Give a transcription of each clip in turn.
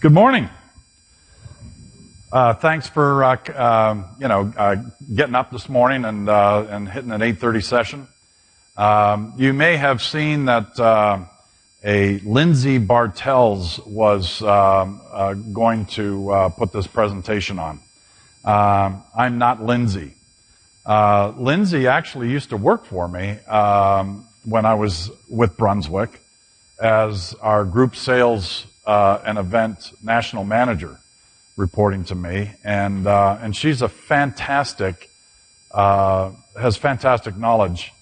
Good morning. Thanks for getting up this morning and hitting an 8:30 session. You may have seen that a Lindsay Bartels was going to put this presentation on. I'm not Lindsay. Lindsay actually used to work for me when I was with Brunswick as our group sales and event national manager, reporting to me, and she's a fantastic, has fantastic knowledge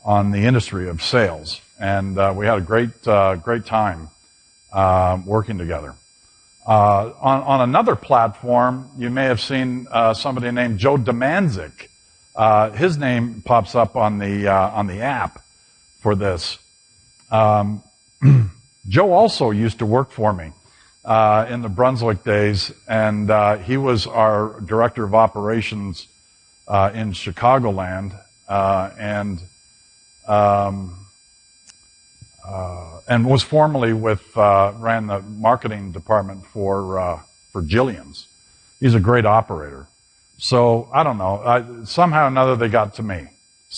on the industry of sales, and we had a great time working together. On another platform, you may have seen somebody named Joe Demanzik. His name pops up on the app for this. Joe also used to work for me in the Brunswick days, and he was our director of operations in Chicagoland, and was formerly ran the marketing department for Jillian's. He's a great operator. So I don't know. Somehow or another they got to me.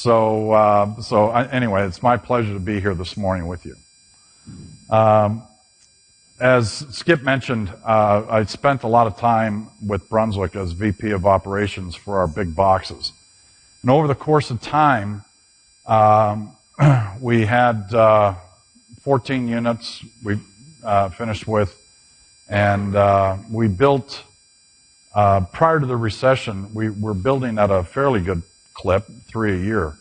Anyway, it's my pleasure to be here this morning with you. As Skip mentioned, I spent a lot of time with Brunswick as VP of operations for our big boxes. And over the course of time, we had 14 units we finished with, and we built, prior to the recession, we were building at a fairly good clip, 3 a year.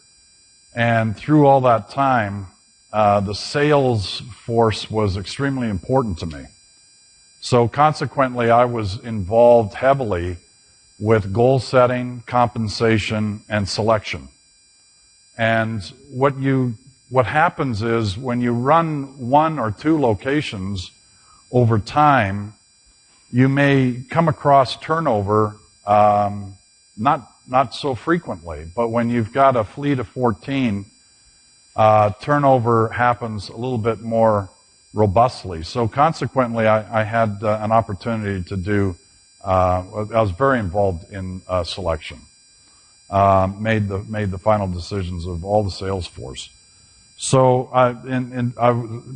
And through all that time, the sales force was extremely important to me. So consequently, I was involved heavily with goal setting, compensation, and selection. And what happens is when you run 1 or 2 locations over time, you may come across turnover, not so frequently, but when you've got a fleet of 14, turnover happens a little bit more robustly. So consequently, I had an opportunity to do, I was very involved in selection. Made the final decisions of all the sales force. So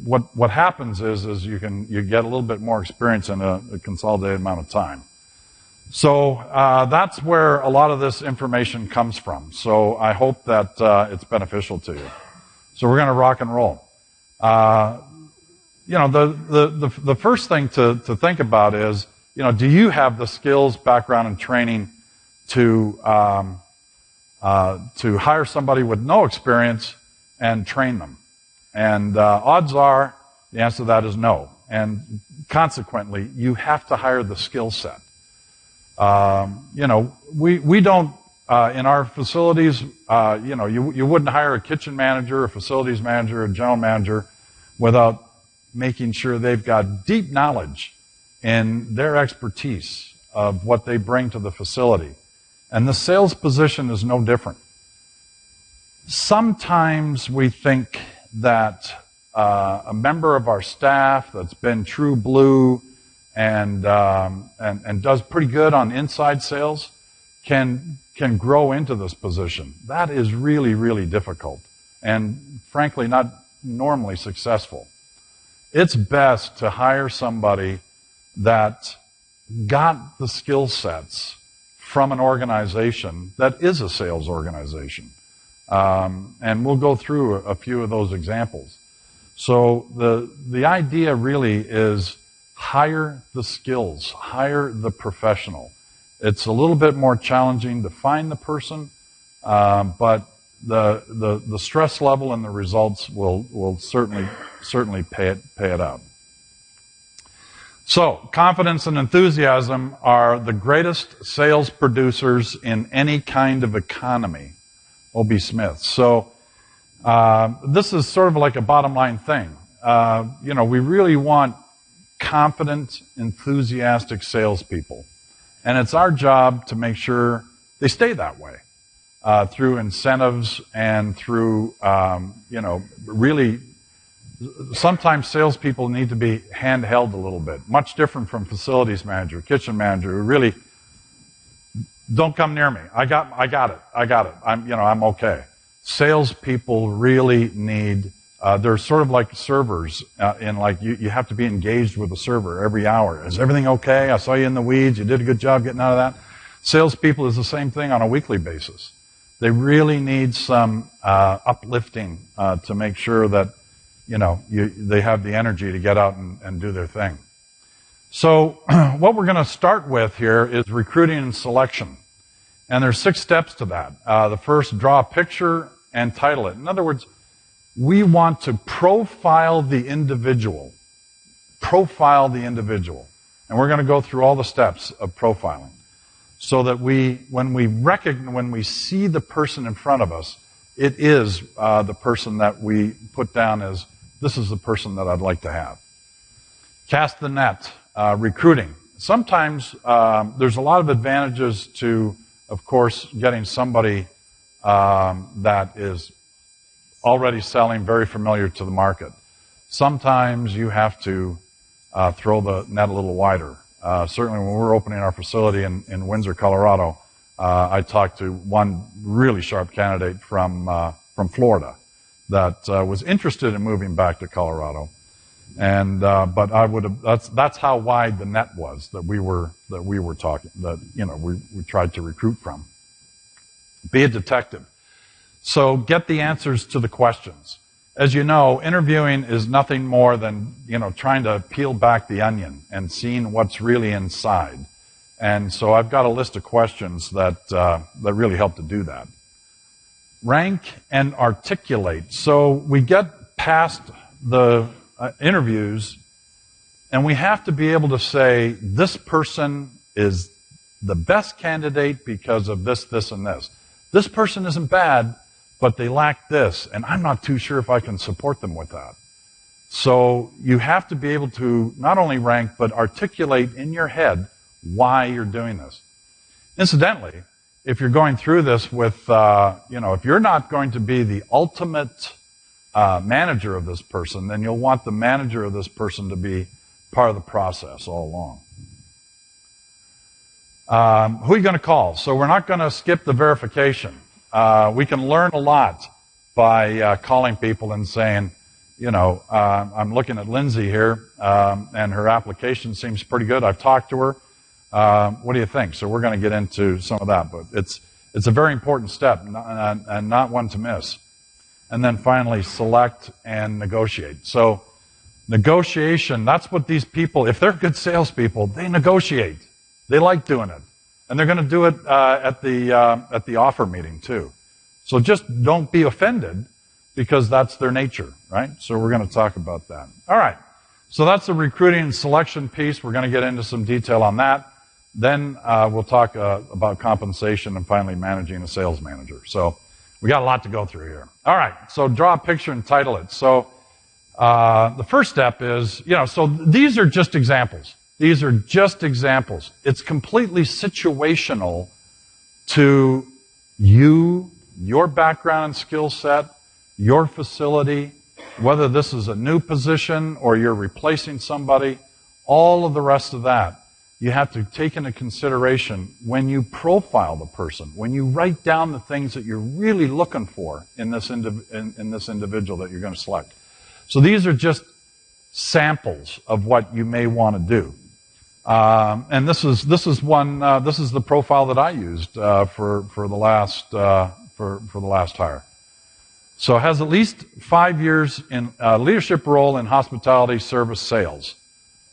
what happens is you get a little bit more experience in a consolidated amount of time. So that's where a lot of this information comes from. So I hope that it's beneficial to you. So we're going to rock and roll. The first thing to think about is, do you have the skills, background, and training to hire somebody with no experience and train them? And odds are the answer to that is no. And consequently, you have to hire the skill set. We don't. In our facilities, you wouldn't hire a kitchen manager, a facilities manager, a general manager without making sure they've got deep knowledge in their expertise of what they bring to the facility. And the sales position is no different. Sometimes we think that a member of our staff that's been true blue and does pretty good on inside sales can grow into this position. That is really, really difficult and frankly not normally successful. It's best to hire somebody that got the skill sets from an organization that is a sales organization. And we'll go through a few of those examples. So the idea really is hire the skills, hire the professional. It's a little bit more challenging to find the person, but the stress level and the results will certainly pay it out. So, confidence and enthusiasm are the greatest sales producers in any kind of economy. O.B. Smith. So, this is sort of like a bottom line thing. We really want confident, enthusiastic salespeople. And it's our job to make sure they stay that way through incentives and through, really sometimes salespeople need to be handheld a little bit, much different from facilities manager, kitchen manager, who really don't come near me. I got it. I'm okay. Salespeople really need. They're sort of like servers. You have to be engaged with the server every hour. Is everything okay? I saw you in the weeds. You did a good job getting out of that. Salespeople is the same thing on a weekly basis. They really need some uplifting to make sure that they have the energy to get out and do their thing. So what we're going to start with here is recruiting and selection. And there's 6 steps to that. The first, draw a picture and title it. In other words, we want to profile the individual. Profile the individual. And we're going to go through all the steps of profiling. So that when we see the person in front of us, it is the person that we put down as, this is the person that I'd like to have. Cast the net, recruiting. Sometimes there's a lot of advantages to, of course, getting somebody that is already selling, very familiar to the market. Sometimes you have to throw the net a little wider. Certainly when we're opening our facility in Windsor, Colorado, I talked to one really sharp candidate from Florida that was interested in moving back to Colorado. And but I would have, that's how wide the net was that we were talking, that we tried to recruit from. Be a detective. So get the answers to the questions. As you know, interviewing is nothing more than trying to peel back the onion and seeing what's really inside. And so I've got a list of questions that really help to do that. Rank and articulate. So we get past the interviews, and we have to be able to say, this person is the best candidate because of this, this, and this. This person isn't bad, but they lack this, and I'm not too sure if I can support them with that. So you have to be able to not only rank, but articulate in your head why you're doing this. Incidentally, if you're going through this with, if you're not going to be the ultimate manager of this person, then you'll want the manager of this person to be part of the process all along. Who are you going to call? So we're not going to skip the verification. We can learn a lot by calling people and saying, I'm looking at Lindsay here, and her application seems pretty good. I've talked to her. What do you think? So we're going to get into some of that, but it's a very important step and not one to miss. And then finally, select and negotiate. So negotiation, that's what these people, if they're good salespeople, they negotiate. They like doing it. And they're going to do it at the offer meeting too. So just don't be offended, because that's their nature, right? So we're going to talk about that. All right. So that's the recruiting and selection piece. We're going to get into some detail on that. Then we'll talk about compensation and finally managing a sales manager. So we got a lot to go through here. All right. So draw a picture and title it. So the first step is, so these are just examples. These are just examples. It's completely situational to you, your background and skill set, your facility, whether this is a new position or you're replacing somebody, all of the rest of that you have to take into consideration when you profile the person, when you write down the things that you're really looking for in this individual that you're going to select. So these are just samples of what you may want to do. And this is the profile that I used for the last hire. So it has at least 5 years in leadership role in hospitality, service, sales.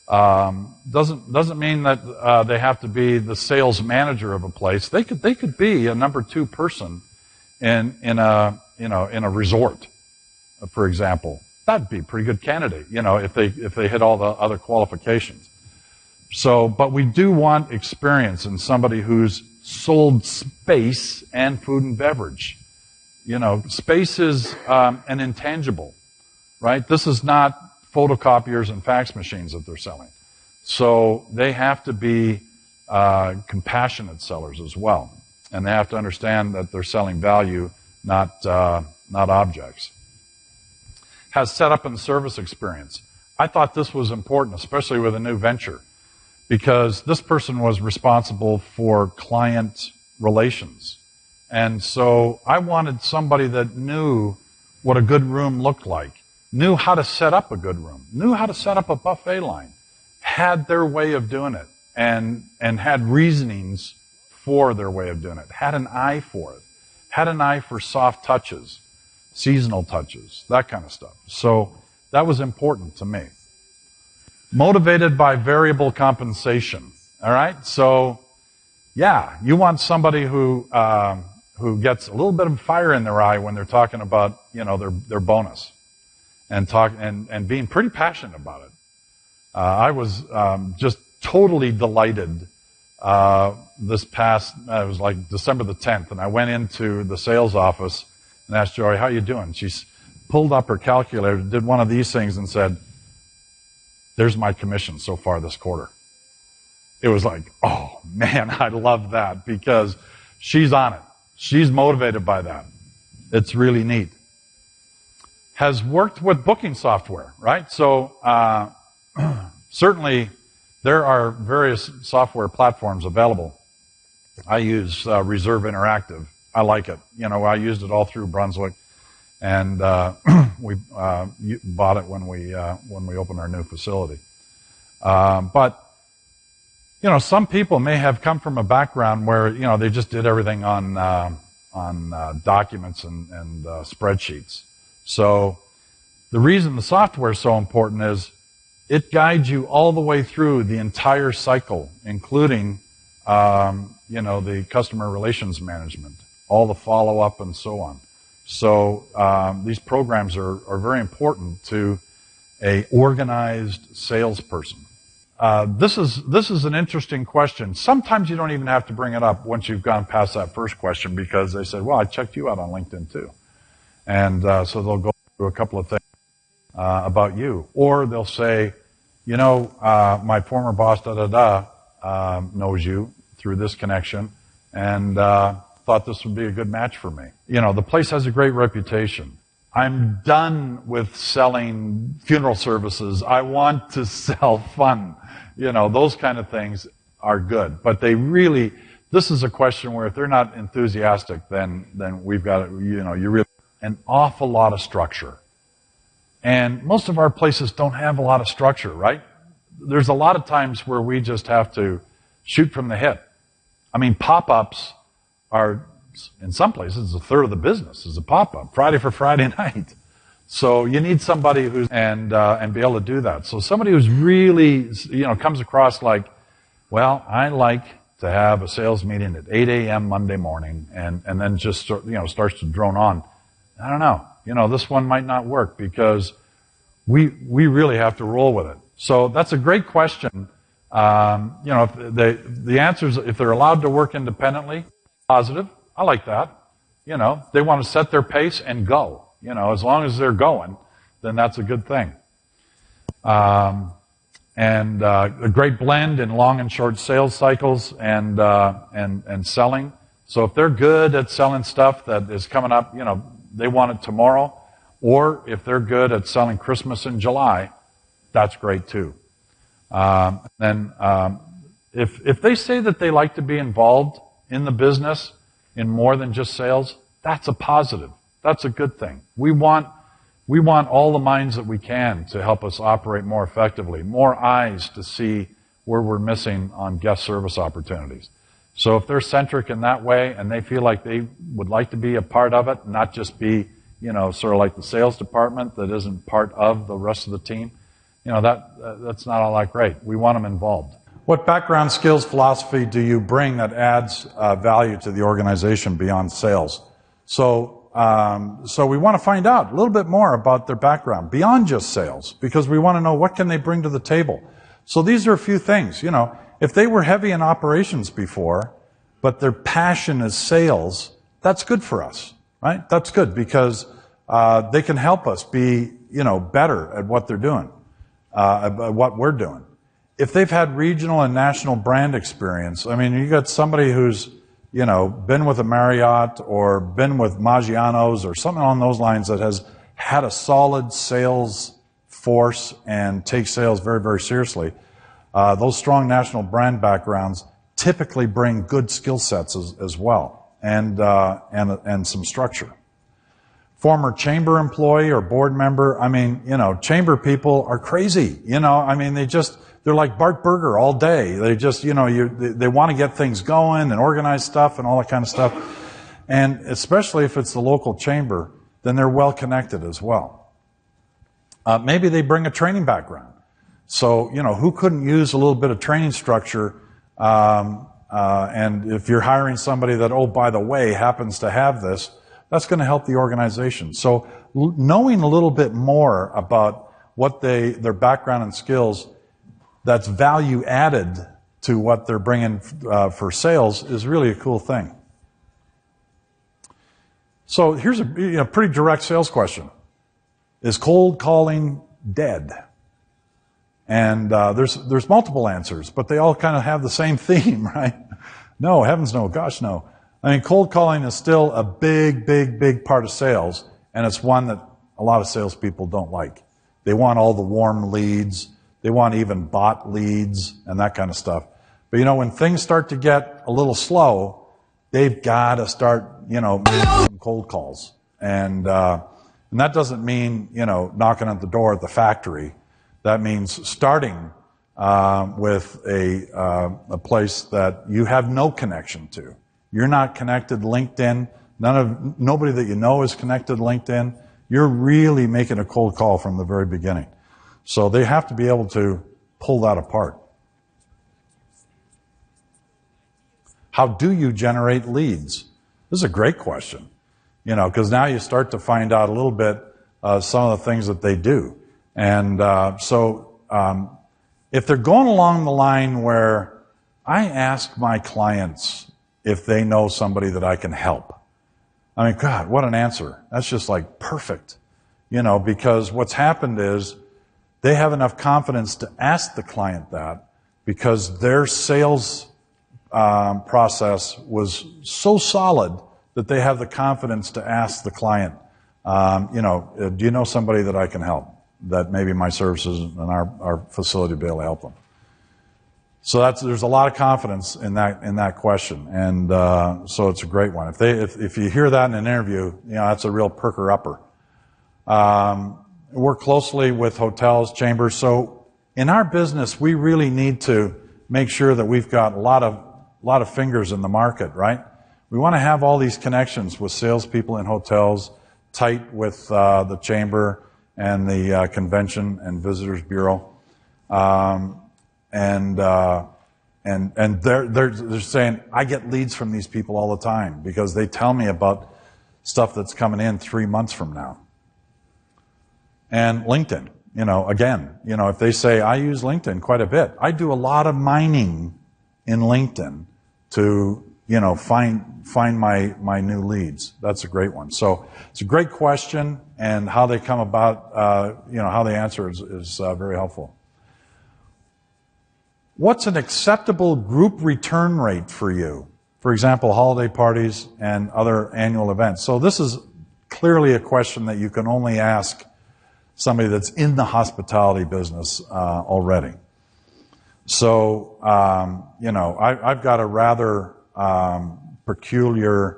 Doesn't mean that they have to be the sales manager of a place. They could be a number 2 person in a resort, for example. That'd be a pretty good candidate, if they hit all the other qualifications. So, but we do want experience in somebody who's sold space and food and beverage. Space is an intangible, right? This is not photocopiers and fax machines that they're selling. So they have to be compassionate sellers as well. And they have to understand that they're selling value, not objects. has setup and service experience. I thought this was important, especially with a new venture, because this person was responsible for client relations. And so I wanted somebody that knew what a good room looked like, knew how to set up a good room, knew how to set up a buffet line, had their way of doing it, and had reasonings for their way of doing it, had an eye for it, had an eye for soft touches, seasonal touches, that kind of stuff. So that was important to me. Motivated by variable compensation. All right? So, yeah, you want somebody who gets a little bit of fire in their eye when they're talking about, their bonus and being pretty passionate about it. I was just totally delighted this past, it was like December the 10th, and I went into the sales office and asked Joy, how you doing? She pulled up her calculator, did one of these things and said, there's my commission so far this quarter. It was like, oh man, I love that because she's on it. She's motivated by that. It's really neat. Has worked with booking software, right? So certainly there are various software platforms available. I use Reserve Interactive. I like it. I used it all through Brunswick, and we bought it when we opened our new facility. But some people may have come from a background where they just did everything on documents and spreadsheets. So the reason the software is so important is it guides you all the way through the entire cycle, including the customer relations management, all the follow-up and so on. So these programs are very important to a organized salesperson. This is an interesting question. Sometimes you don't even have to bring it up once you've gone past that first question because they said, well, I checked you out on LinkedIn too. And so they'll go through a couple of things about you. Or they'll say, my former boss knows you through this connection and thought this would be a good match for me. The place has a great reputation. I'm done with selling funeral services. I want to sell fun. Those kind of things are good. But this is a question where if they're not enthusiastic, then we've got, you really, an awful lot of structure. And most of our places don't have a lot of structure, right? There's a lot of times where we just have to shoot from the hip. I mean, pop-ups are, in some places, a third of the business is a pop-up, Friday for Friday night. So you need somebody who's, and be able to do that. So somebody who's really, comes across like, well, I like to have a sales meeting at 8 a.m. Monday morning and then just, starts to drone on. I don't know. This one might not work because we really have to roll with it. So that's a great question. If the answer is if they're allowed to work independently, positive. I like that. They want to set their pace and go. As long as they're going, then that's a good thing. A great blend in long and short sales cycles and selling. So if they're good at selling stuff that is coming up, they want it tomorrow, or if they're good at selling Christmas in July, that's great too. If they say that they like to be involved in the business in more than just sales, that's a positive. That's a good thing. We want all the minds that we can to help us operate more effectively, more eyes to see where we're missing on guest service opportunities. So if they're centric in that way and they feel like they would like to be a part of it, not just be, sort of like the sales department that isn't part of the rest of the team, that's not all that great. We want them involved. What background, skills, philosophy do you bring that adds value to the organization beyond sales? So we want to find out a little bit more about their background beyond just sales because we want to know what can they bring to the table. So these are a few things. If they were heavy in operations before, but their passion is sales, that's good for us, right? That's good because they can help us be, better at what they're doing, at what we're doing. If they've had regional and national brand experience, I mean, you got somebody who's, been with a Marriott or been with Maggiano's or something along those lines that has had a solid sales force and take sales very, very seriously, those strong national brand backgrounds typically bring good skill sets as well, and some structure. Former chamber employee or board member, I mean, chamber people are crazy. I mean, they're like Bart Berger all day. They just, they want to get things going and organize stuff and all that kind of stuff. And especially if it's the local chamber, then they're well connected as well. Maybe they bring a training background. So, who couldn't use a little bit of training structure? And if you're hiring somebody that, oh, by the way, happens to have this, that's going to help the organization. So knowing a little bit more about what their background and skills that's value added to what they're bringing for sales is really a cool thing. So here's a pretty direct sales question. Is cold calling dead? And there's multiple answers, but they all kind of have the same theme, right? No, heavens no, gosh no. I mean, cold calling is still a big, big, big part of sales, and it's one that a lot of salespeople don't like. They want all the warm leads. They want even bot leads and that kind of stuff. But when things start to get a little slow, they've got to start, making some cold calls. And that doesn't mean, knocking at the door at the factory. That means starting with a place that you have no connection to. You're not connected to LinkedIn. Nobody that you know is connected to LinkedIn. You're really making a cold call from the very beginning. So they have to be able to pull that apart. How do you generate leads? This is a great question, because now you start to find out a little bit some of the things that they do. And if they're going along the line where I ask my clients if they know somebody that I can help. I mean, God, what an answer. That's just like perfect. Because what's happened is they have enough confidence to ask the client that because their sales process was so solid that they have the confidence to ask the client, do you know somebody that I can help? That maybe my services and our facility will be able to help them. So there's a lot of confidence in that question, and so it's a great one. If you hear that in an interview, that's a real perker upper. Work closely with hotels, chambers. So in our business, we really need to make sure that we've got a lot of fingers in the market, right? We want to have all these connections with salespeople in hotels, tight with the chamber and the Convention and Visitors Bureau. And they're saying, I get leads from these people all the time because they tell me about stuff that's coming in 3 months from now. And LinkedIn, if they say, I use LinkedIn quite a bit. I do a lot of mining in LinkedIn to, find my new leads. That's a great one. So it's a great question, and how they come about, how they answer is very helpful. What's an acceptable group return rate for you? For example, holiday parties and other annual events. So this is clearly a question that you can only ask somebody that's in the hospitality business already. So, I've got a rather peculiar,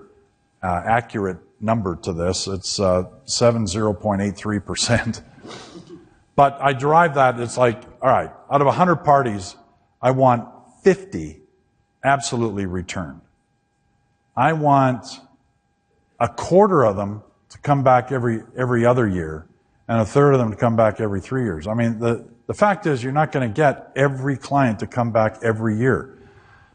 accurate number to this. It's 70.83%. But I derive that, it's like, all right, out of 100 parties, I want 50 absolutely returned. I want a quarter of them to come back every other year, and a third of them to come back every 3 years. I mean, the fact is you're not going to get every client to come back every year.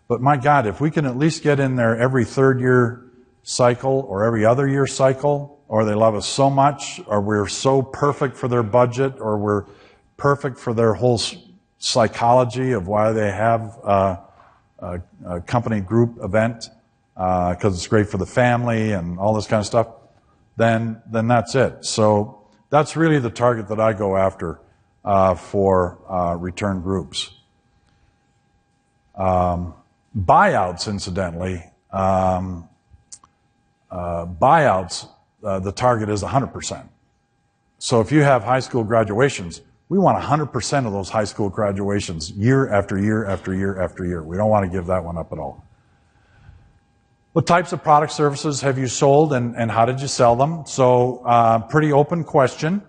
But my God, if we can at least get in there every third year cycle or every other year cycle, or they love us so much, or we're so perfect for their budget, or we're perfect for their whole psychology of why they have a company group event, because it's great for the family and all this kind of stuff, then that's it. So that's really the target that I go after for return groups. Buyouts, incidentally, the target is 100%. So if you have high school graduations, we want 100% of those high school graduations year after year after year after year. We don't want to give that one up at all. What types of product services have you sold, and how did you sell them? So pretty open question,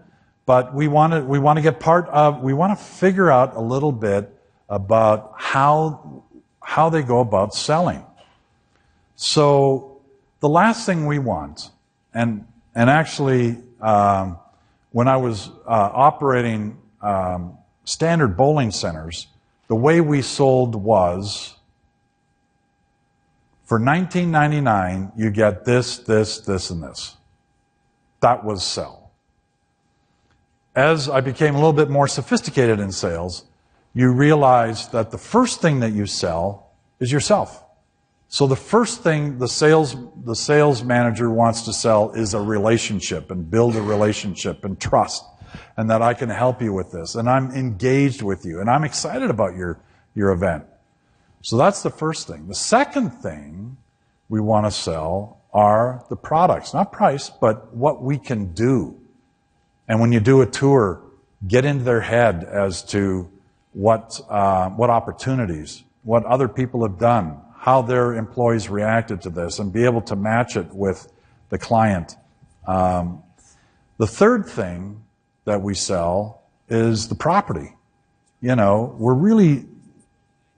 but we want to get we want to figure out a little bit about how they go about selling. So the last thing we want, and actually when I was operating standard bowling centers, the way we sold was, for $19.99, you get this, this, this, and this. That was sell. As I became a little bit more sophisticated in sales, you realize that the first thing that you sell is yourself. So the first thing the sales manager wants to sell is a relationship, and build a relationship and trust, and that I can help you with this, and I'm engaged with you, and I'm excited about your event. So that's the first thing. The second thing we want to sell are the products, not price, but what we can do. And when you do a tour, get into their head as to what opportunities, what other people have done, how their employees reacted to this, and be able to match it with the client. The third thing that we sell is the property. You know,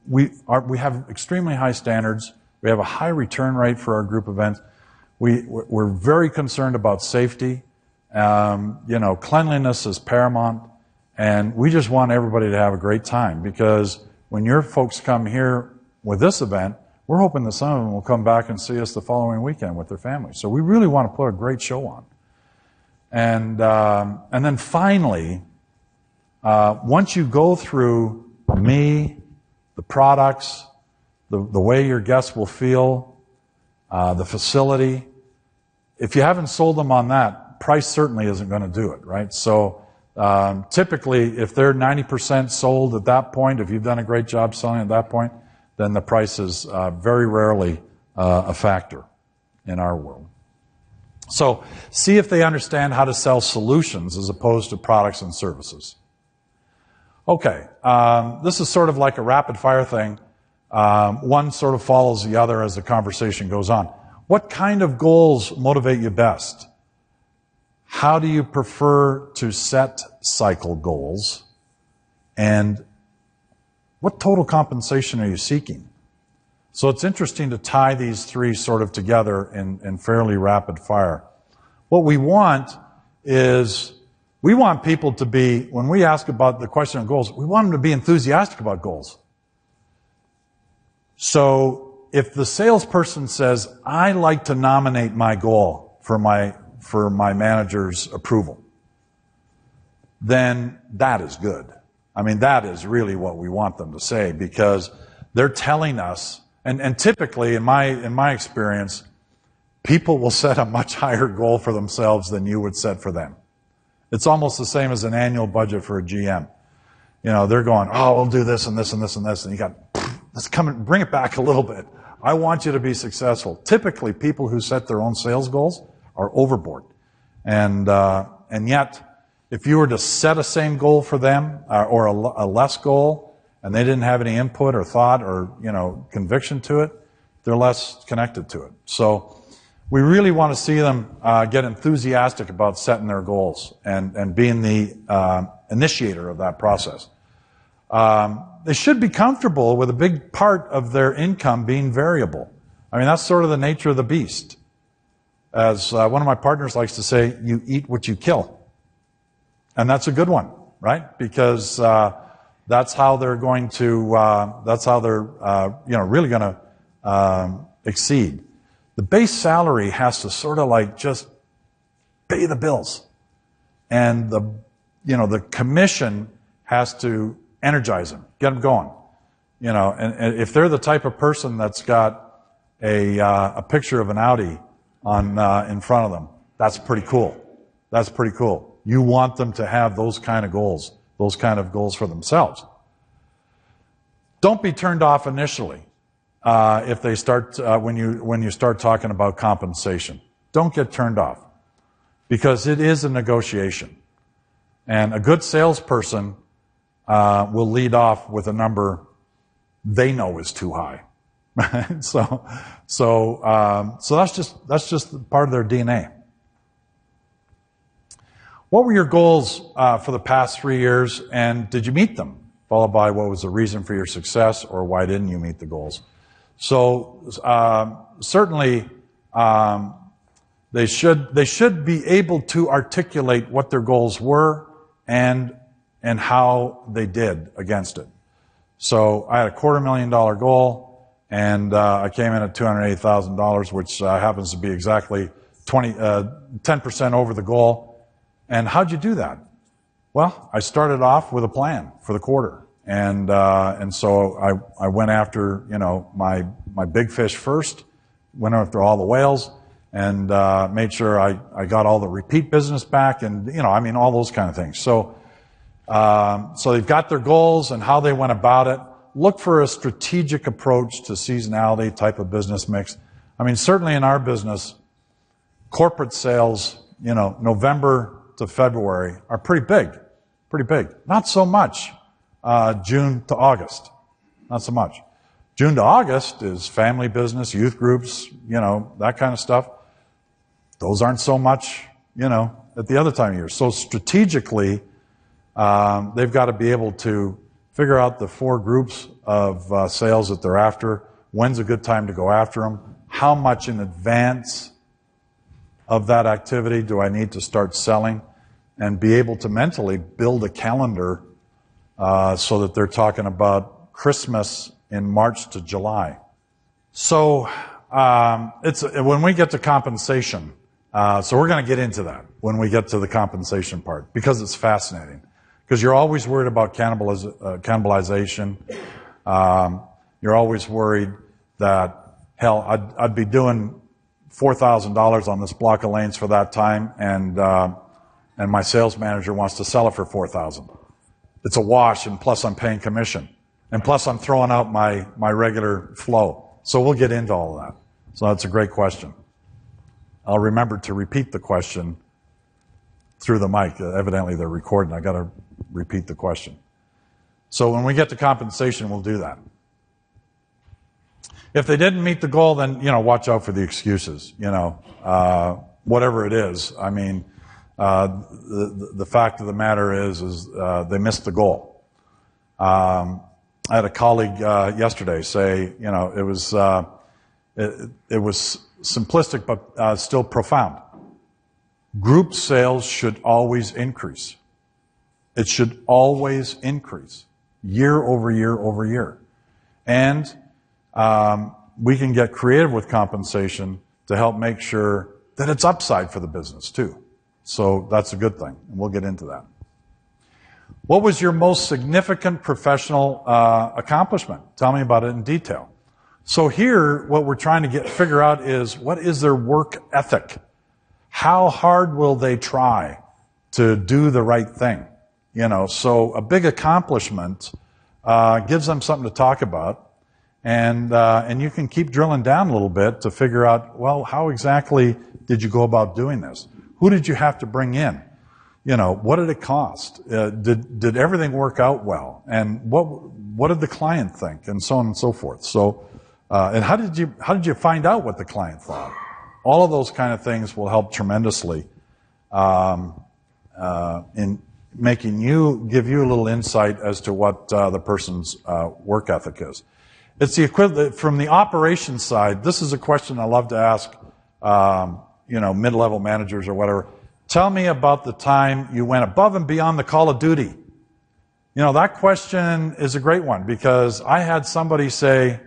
we have extremely high standards. We have a high return rate for our group events. We're very concerned about safety. Cleanliness is paramount, and we just want everybody to have a great time, because when your folks come here with this event, we're hoping that some of them will come back and see us the following weekend with their families. So we really want to put a great show on. And then finally, once you go through me, the products, the way your guests will feel, the facility, if you haven't sold them on that, price certainly isn't going to do it, right? So typically, if they're 90% sold at that point, if you've done a great job selling at that point, then the price is very rarely a factor in our world. So see if they understand how to sell solutions as opposed to products and services. Okay, this is sort of like a rapid fire thing. One sort of follows the other as the conversation goes on. What kind of goals motivate you best? How do you prefer to set cycle goals? And what total compensation are you seeking? So it's interesting to tie these three sort of together in fairly rapid fire. What we want is, we want people to be, when we ask about the question of goals, we want them to be enthusiastic about goals. So if the salesperson says, I like to nominate my goal for my manager's approval, then that is good. I mean, that is really what we want them to say, because they're telling us, and typically in my experience, people will set a much higher goal for themselves than you would set for them. It's almost the same as an annual budget for a GM. You know, they're going, oh, we'll do this and this and this and this, and you got, let's come and bring it back a little bit. I want you to be successful. Typically, people who set their own sales goals are overboard. And yet, if you were to set a same goal for them, or a less goal, and they didn't have any input or thought or, conviction to it, they're less connected to it. So we really want to see them get enthusiastic about setting their goals and being the initiator of that process. They should be comfortable with a big part of their income being variable. I mean, that's sort of the nature of the beast. As one of my partners likes to say, you eat what you kill. And that's a good one, right? Because that's how they're going to, really going to exceed. The base salary has to sort of like just pay the bills. And the commission has to energize them, get them going. And if they're the type of person that's got a picture of an Audi in front of them, that's pretty cool. That's pretty cool. You want them to have those kind of goals for themselves. Don't be turned off initially if they start when you start talking about compensation. Don't get turned off, because it is a negotiation. And a good salesperson will lead off with a number they know is too high. so that's just part of their DNA. What were your goals for the past 3 years, and did you meet them? Followed by what was the reason for your success, or why didn't you meet the goals? So certainly they should be able to articulate what their goals were and how they did against it. So I had a $250,000 goal, and I came in at $280,000, which happens to be exactly 10% over the goal. And how'd you do that? Well, I started off with a plan for the quarter, and so I went after my big fish first, went after all the whales, and made sure I got all the repeat business back, and all those kind of things. So they've got their goals and how they went about it. Look for a strategic approach to seasonality type of business mix. Certainly in our business, corporate sales, November to February are pretty big. Not so much June to August. Not so much. June to August is family business, youth groups, that kind of stuff. Those aren't so much, at the other time of year. So strategically, they've got to be able to figure out the 4 groups of sales that they're after. When's a good time to go after them? How much in advance of that activity do I need to start selling? And be able to mentally build a calendar so that they're talking about Christmas in March to July. So it's when we get to compensation. So we're going to get into that when we get to the compensation part, because it's fascinating. Because you're always worried about cannibalization. You're always worried that, hell, I'd be doing $4,000 on this block of lanes for that time, and my sales manager wants to sell it for $4,000. It's a wash, and plus I'm paying commission. And plus I'm throwing out my regular flow. So we'll get into all of that. So that's a great question. I'll remember to repeat the question through the mic. Evidently they're recording. I got to repeat the question. So when we get to compensation, we'll do that. If they didn't meet the goal, then, watch out for the excuses, whatever it is. The fact of the matter is they missed the goal. I had a colleague yesterday say, it was simplistic but still profound. Group sales should always increase. It should always increase, year over year over year. And we can get creative with compensation to help make sure that it's upside for the business too. So that's a good thing, and we'll get into that. What was your most significant professional accomplishment? Tell me about it in detail. So here, what we're trying to figure out is, what is their work ethic? How hard will they try to do the right thing? So a big accomplishment gives them something to talk about, and you can keep drilling down a little bit to figure out, well, how exactly did you go about doing this? Who did you have to bring in? What did it cost? Did everything work out well? And what did the client think? And so on and so forth. So, and how did you find out what the client thought? All of those kind of things will help tremendously in making give you a little insight as to what the person's work ethic is. It's the equivalent from the operations side. This is a question I love to ask. Mid-level managers or whatever. Tell me about the time you went above and beyond the call of duty. That question is a great one, because I had somebody say,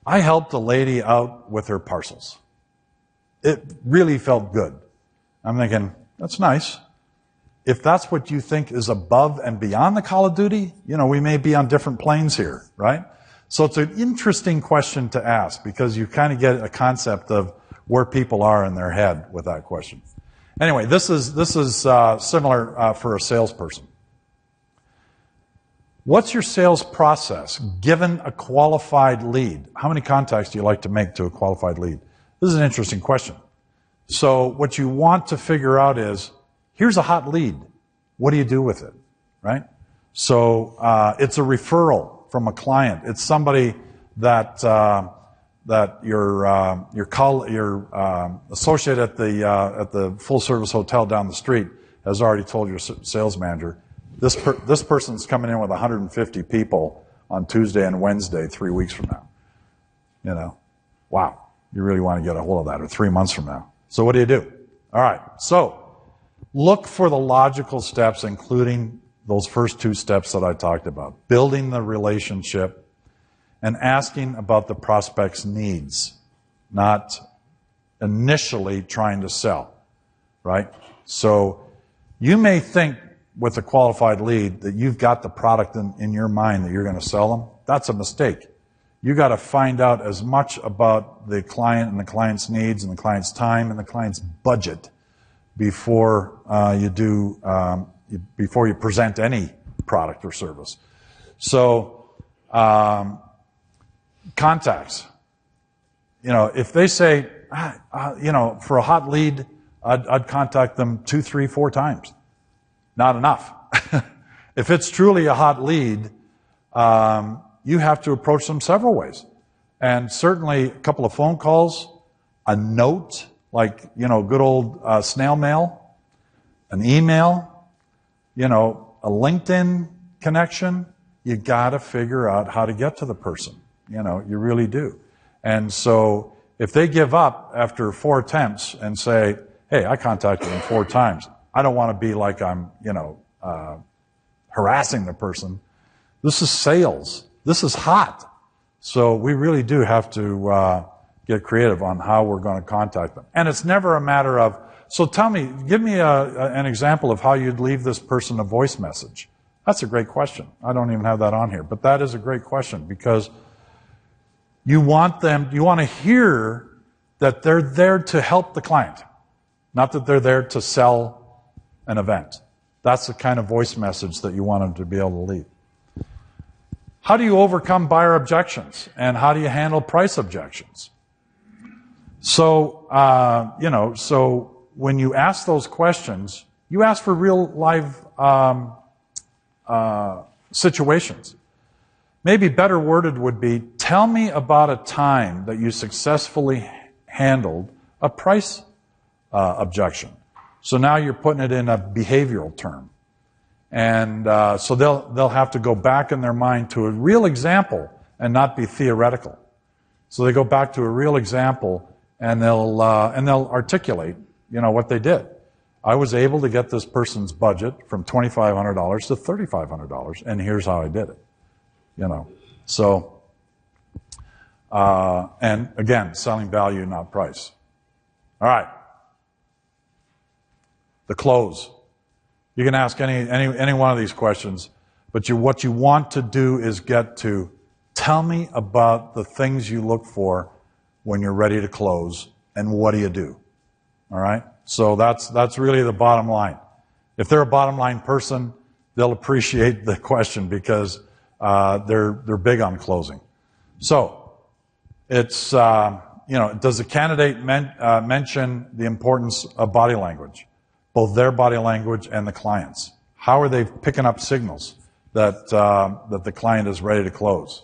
I helped a lady out with her parcels. It really felt good. I'm thinking, that's nice. If that's what you think is above and beyond the call of duty, we may be on different planes here, right? So it's an interesting question to ask, because you kind of get a concept of where people are in their head with that question. Anyway, this is similar for a salesperson. What's your sales process given a qualified lead? How many contacts do you like to make to a qualified lead? This is an interesting question. So what you want to figure out is, here's a hot lead. what do you do with it, right? So it's a referral from a client. It's somebody that your associate at the full service hotel down the street has already told your sales manager, this person's coming in with 150 people on Tuesday and Wednesday 3 weeks from now. You know, wow, you really want to get a hold of that, or 3 months from now. So what do you do? All right, so look for the logical steps, including those first 2 steps that I talked about. Building the relationship and asking about the prospect's needs, not initially trying to sell, right? So you may think with a qualified lead that you've got the product in your mind that you're going to sell them. That's a mistake. You got to find out as much about the client and the client's needs and the client's time and the client's budget before before you present any product or service. So contacts. You know, if they say, you know, for a hot lead, I'd contact them 2, 3, 4 times. Not enough. If it's truly a hot lead, you have to approach them several ways. And certainly a couple of phone calls, a note, like, you know, good old snail mail, an email, you know, a LinkedIn connection. You got to figure out how to get to the person. You know, you really do. And so if they give up after 4 attempts and say, hey, I contacted them 4 times, I don't want to be like I'm, you know, harassing the person. This is sales. This is hot. So we really do have to get creative on how we're going to contact them. And it's never a matter of, so tell me, give me an example of how you'd leave this person a voice message. That's a great question. I don't even have that on here, but that is a great question, because you want to hear that they're there to help the client, not that they're there to sell an event. That's the kind of voice message that you want them to be able to leave. How do you overcome buyer objections, and how do you handle price objections? So, you know, so when you ask those questions, you ask for real live situations. Maybe better worded would be, tell me about a time that you successfully handled a price objection. So now you're putting it in a behavioral term. And so they'll have to go back in their mind to a real example and not be theoretical. So they go back to a real example, and they'll articulate, you know, what they did. I was able to get this person's budget from $2,500 to $3,500, and here's how I did it. You know, so and again, selling value, not price. All right. The close. You can ask any one of these questions, but what you want to do is get to, tell me about the things you look for when you're ready to close, and what do you do? All right? So that's really the bottom line. If they're a bottom line person, they'll appreciate the question, because they're big on closing. So it's you know, does the candidate mention the importance of body language, both their body language and the client's? How are they picking up signals that the client is ready to close?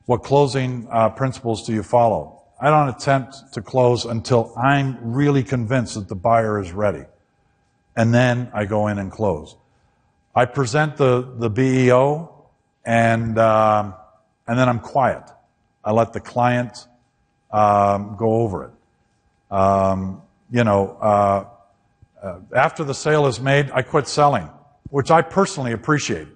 What closing principles do you follow? I don't attempt to close until I'm really convinced that the buyer is ready, and then I go in and close. I present the BEO, and then I'm quiet. I let the client go over it. You know, after the sale is made, I quit selling, which I personally appreciate.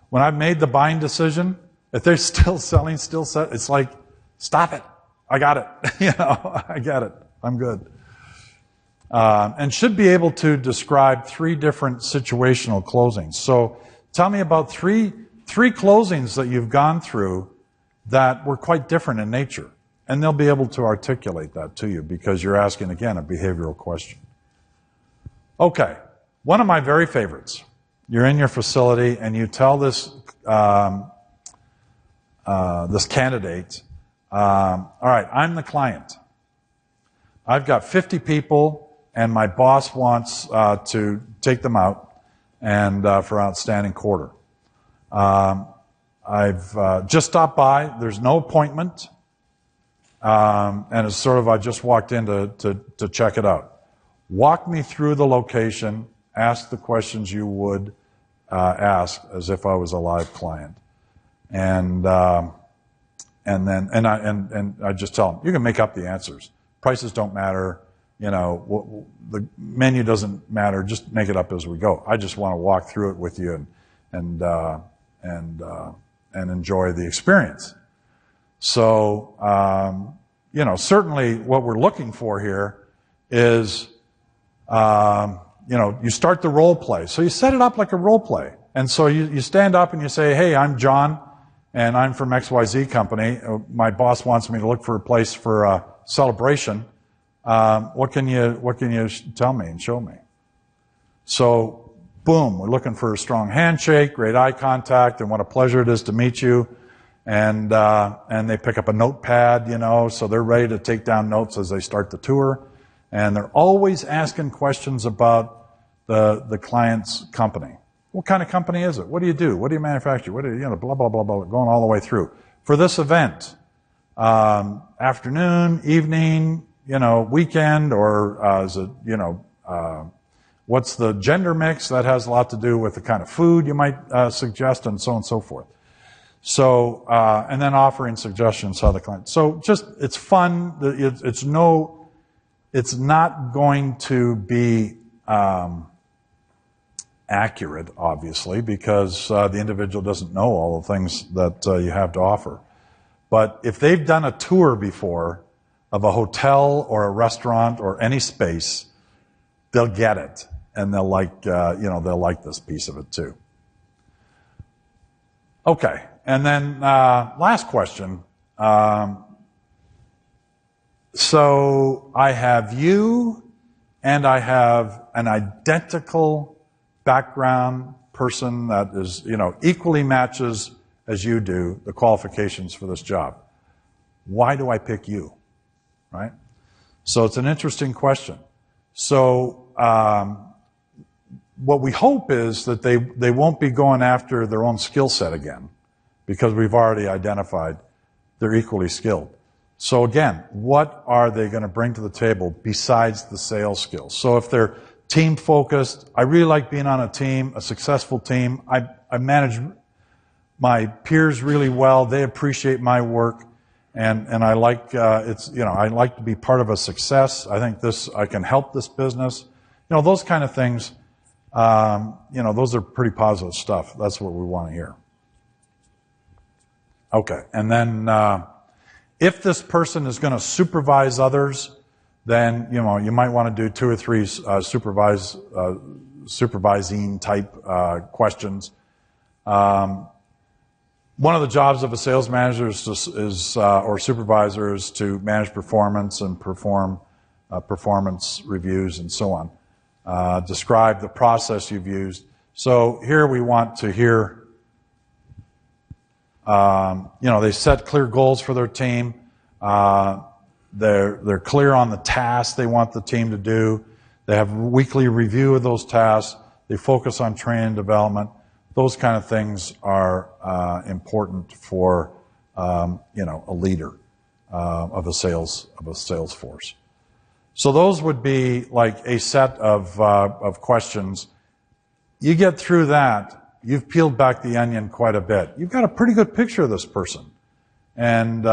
When I've made the buying decision, if they're still selling, it's like, stop it. I got it. You know, I get it. I'm good. And should be able to describe 3 different situational closings. So tell me about three closings that you've gone through that were quite different in nature. And they'll be able to articulate that to you, because you're asking, again, a behavioral question. Okay, one of my very favorites. You're in your facility and you tell this this candidate, all right, I'm the client. I've got 50 people and my boss wants to take them out and for outstanding quarter. I've just stopped by. There's no appointment, and it's sort of I just walked in to check it out. Walk me through the location. Ask the questions you would ask as if I was a live client, and I just tell them you can make up the answers. Prices don't matter. You know, the menu doesn't matter. Just make it up as we go. I just want to walk through it with you and enjoy the experience. So, you know, certainly what we're looking for here is, you know, you start the role play. So you set it up like a role play. And so you stand up and you say, hey, I'm John, and I'm from XYZ company. My boss wants me to look for a place for a celebration. What can you tell me and show me? So, boom, we're looking for a strong handshake, great eye contact, and what a pleasure it is to meet you. And they pick up a notepad, you know, so they're ready to take down notes as they start the tour. And they're always asking questions about the client's company. What kind of company is it? What do you do? What do you manufacture? What do you, blah, blah, blah, blah, going all the way through. For this event, afternoon, evening, you know, weekend, or is it, you know, what's the gender mix? That has a lot to do with the kind of food you might suggest, and so on and so forth. So, and then offering suggestions to the client. So just, it's fun. It's not going to be accurate, obviously, because the individual doesn't know all the things that you have to offer. But if they've done a tour before of a hotel or a restaurant or any space, they'll get it, and they'll like, they'll like this piece of it too. Okay, and then last question. So I have you, and I have an identical background person that is, equally matches as you do the qualifications for this job. Why do I pick you? Right? So it's an interesting question. So what we hope is that they won't be going after their own skill set again, because we've already identified they're equally skilled. So again, what are they going to bring to the table besides the sales skills? So if they're team focused, I really like being on a team, a successful team. I manage my peers really well. They appreciate my work, and I like I like to be part of a success. I think I can help this business. Those kind of things. Those are pretty positive stuff. That's what we want to hear. Okay, and then if this person is going to supervise others, then you might want to do 2 or 3 supervising type questions. One of the jobs of a sales manager or supervisor is to manage performance and perform performance reviews and so on. Describe the process you've used. So here we want to hear. They set clear goals for their team. They're clear on the tasks they want the team to do. They have weekly review of those tasks. They focus on training and development. Those kind of things are important for a leader of a sales force. So those would be like a set of questions. You get through that, you've peeled back the onion quite a bit. You've got a pretty good picture of this person. And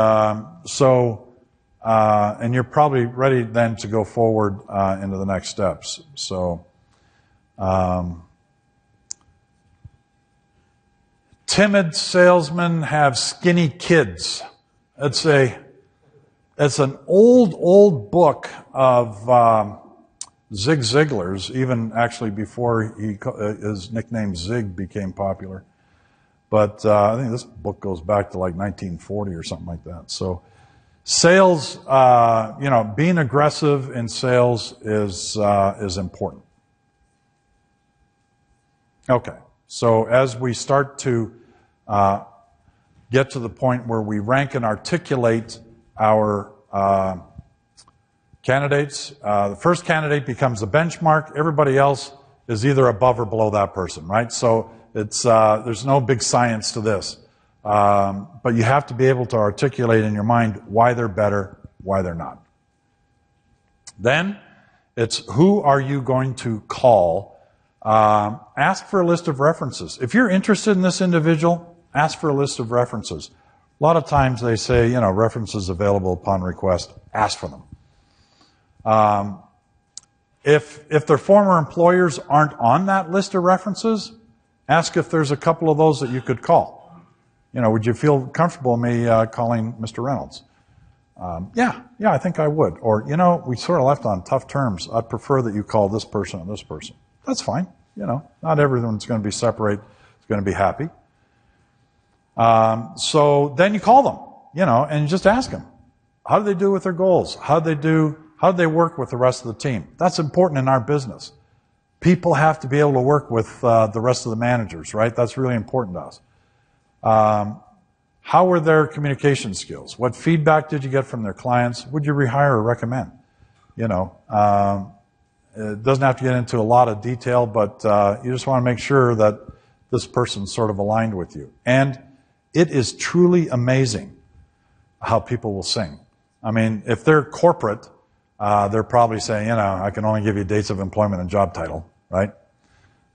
and you're probably ready then to go forward into the next steps. So, timid salesmen have skinny kids. It's an old book of Zig Ziglar's, even actually before his nickname Zig became popular. But I think this book goes back to like 1940 or something like that. So sales, being aggressive in sales is important. Okay, so as we start to get to the point where we rank and articulate our Candidates, the first candidate becomes the benchmark. Everybody else is either above or below that person, right? So it's there's no big science to this. But you have to be able to articulate in your mind why they're better, why they're not. Then it's who are you going to call? Ask for a list of references. If you're interested in this individual, ask for a list of references. A lot of times they say, references available upon request. Ask for them. If their former employers aren't on that list of references, ask if there's a couple of those that you could call. Would you feel comfortable me calling Mr. Reynolds? Yeah, I think I would. Or, we sort of left on tough terms. I'd prefer that you call this person and this person. That's fine. Not everyone's going to be separate. It's going to be happy. So then you call them, and you just ask them, how do they do with their goals? How do they work with the rest of the team? That's important in our business. People have to be able to work with the rest of the managers, right? That's really important to us. How were their communication skills? What feedback did you get from their clients? Would you rehire or recommend? It doesn't have to get into a lot of detail, but you just want to make sure that this person's sort of aligned with you. And it is truly amazing how people will sing. I mean, if they're corporate, they're probably saying, I can only give you dates of employment and job title, right?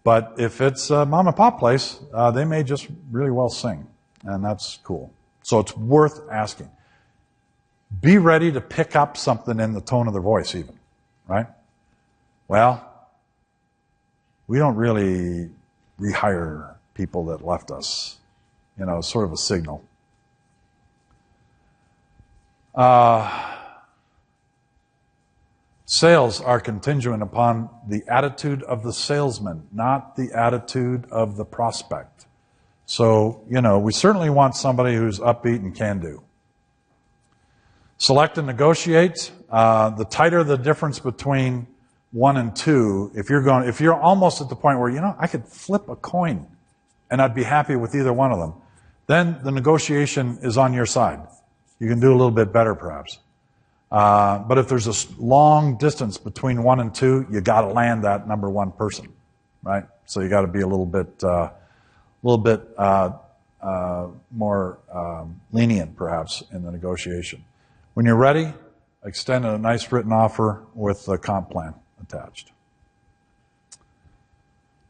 But if it's a mom and pop place, they may just really well sing, and that's cool. So it's worth asking. Be ready to pick up something in the tone of their voice even, right? Well, we don't really rehire people that left us, sort of a signal. Sales are contingent upon the attitude of the salesman, not the attitude of the prospect. So, we certainly want somebody who's upbeat and can do. Select and negotiate. The tighter the difference between 1 and 2, if you're almost at the point where, I could flip a coin and I'd be happy with either one of them, then the negotiation is on your side. You can do a little bit better perhaps. But if there's a long distance between 1 and 2, you got to land that number 1 person, right? So you got to be a little bit more lenient, perhaps, in the negotiation. When you're ready, extend a nice written offer with the comp plan attached.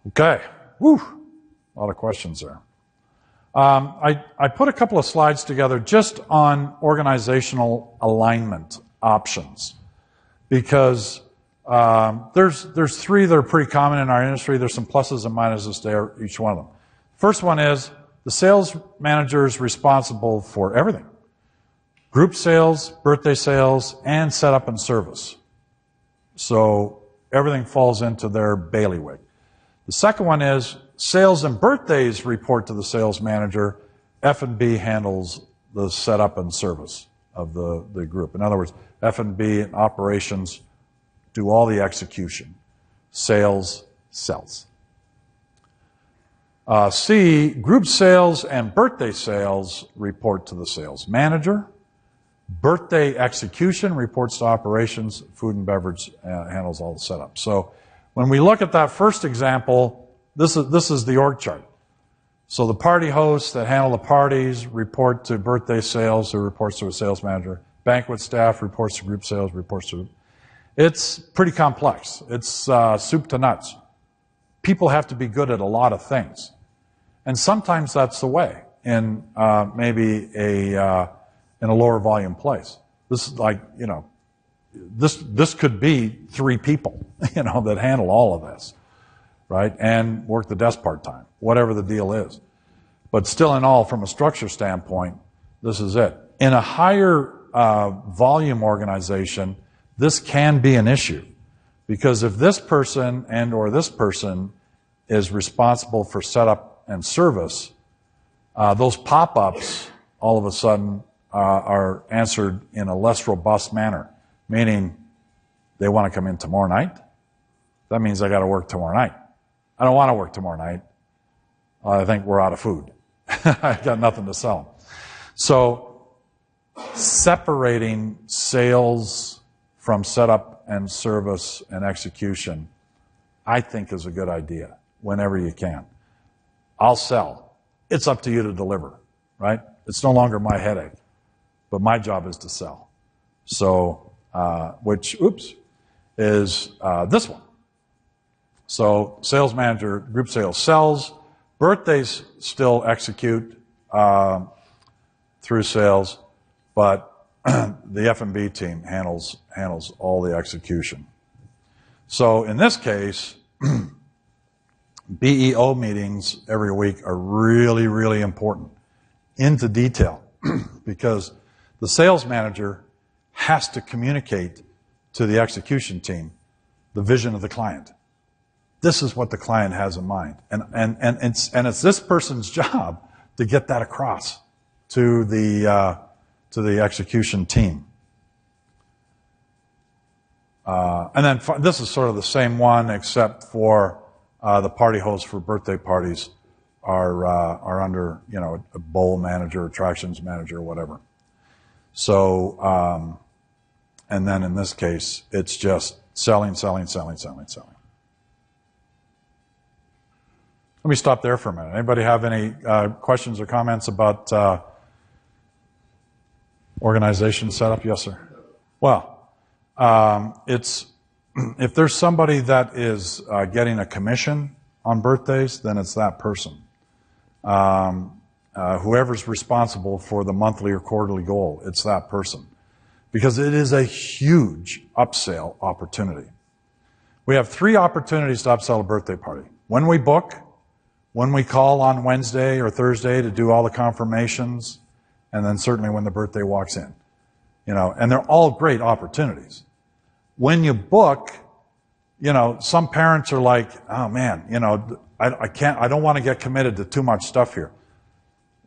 Okay, woo, a lot of questions there. I put a couple of slides together just on organizational alignment options, because there's 3 that are pretty common in our industry. There's some pluses and minuses to each one of them. First one is the sales manager is responsible for everything: group sales, birthday sales, and setup and service. So everything falls into their bailiwick. The second one is sales and birthdays report to the sales manager. F&B handles the setup and service of the group. In other words, F&B and operations do all the execution. Sales sells. C, group sales and birthday sales report to the sales manager. Birthday execution reports to operations. Food and beverage handles all the setup. So when we look at that first example, this is the org chart. So the party hosts that handle the parties report to birthday sales, who reports to a sales manager. Banquet staff reports to group sales, reports to... It's pretty complex. It's soup to nuts. People have to be good at a lot of things. And sometimes that's the way in maybe in a lower volume place. This is like, this could be 3 people, that handle all of this, right? And work the desk part-time, whatever the deal is. But still in all, from a structure standpoint, this is it. In a higher volume organization, this can be an issue, because if this person and or this person is responsible for setup and service, those pop-ups all of a sudden are answered in a less robust manner, meaning they want to come in tomorrow night. That means I got to work tomorrow night. I don't want to work tomorrow night. I think we're out of food. I got nothing to sell them. So separating sales from setup and service and execution, I think is a good idea whenever you can. I'll sell. It's up to you to deliver, right? It's no longer my headache, but my job is to sell. So, which is this one. So sales manager, group sales sells. Birthdays still execute through sales, but the F&B team handles all the execution. So in this case, BEO meetings every week are really, really important, into detail, because the sales manager has to communicate to the execution team the vision of the client. This is what the client has in mind. And it's this person's job to get that across to the execution team. And then this is sort of the same one, except for the party hosts for birthday parties are under, a bowl manager, attractions manager, whatever. So, and then in this case, it's just selling. Let me stop there for a minute. Anybody have any questions or comments about organization setup? Yes, sir. Well, it's if there's somebody that is getting a commission on birthdays, then it's that person. Whoever's responsible for the monthly or quarterly goal, it's that person. Because it is a huge upsell opportunity. We have 3 opportunities to upsell a birthday party. When we book, when we call on Wednesday or Thursday to do all the confirmations, and then certainly when the birthday walks in. And they're all great opportunities. When you book, some parents are like, oh man, I don't want to get committed to too much stuff here.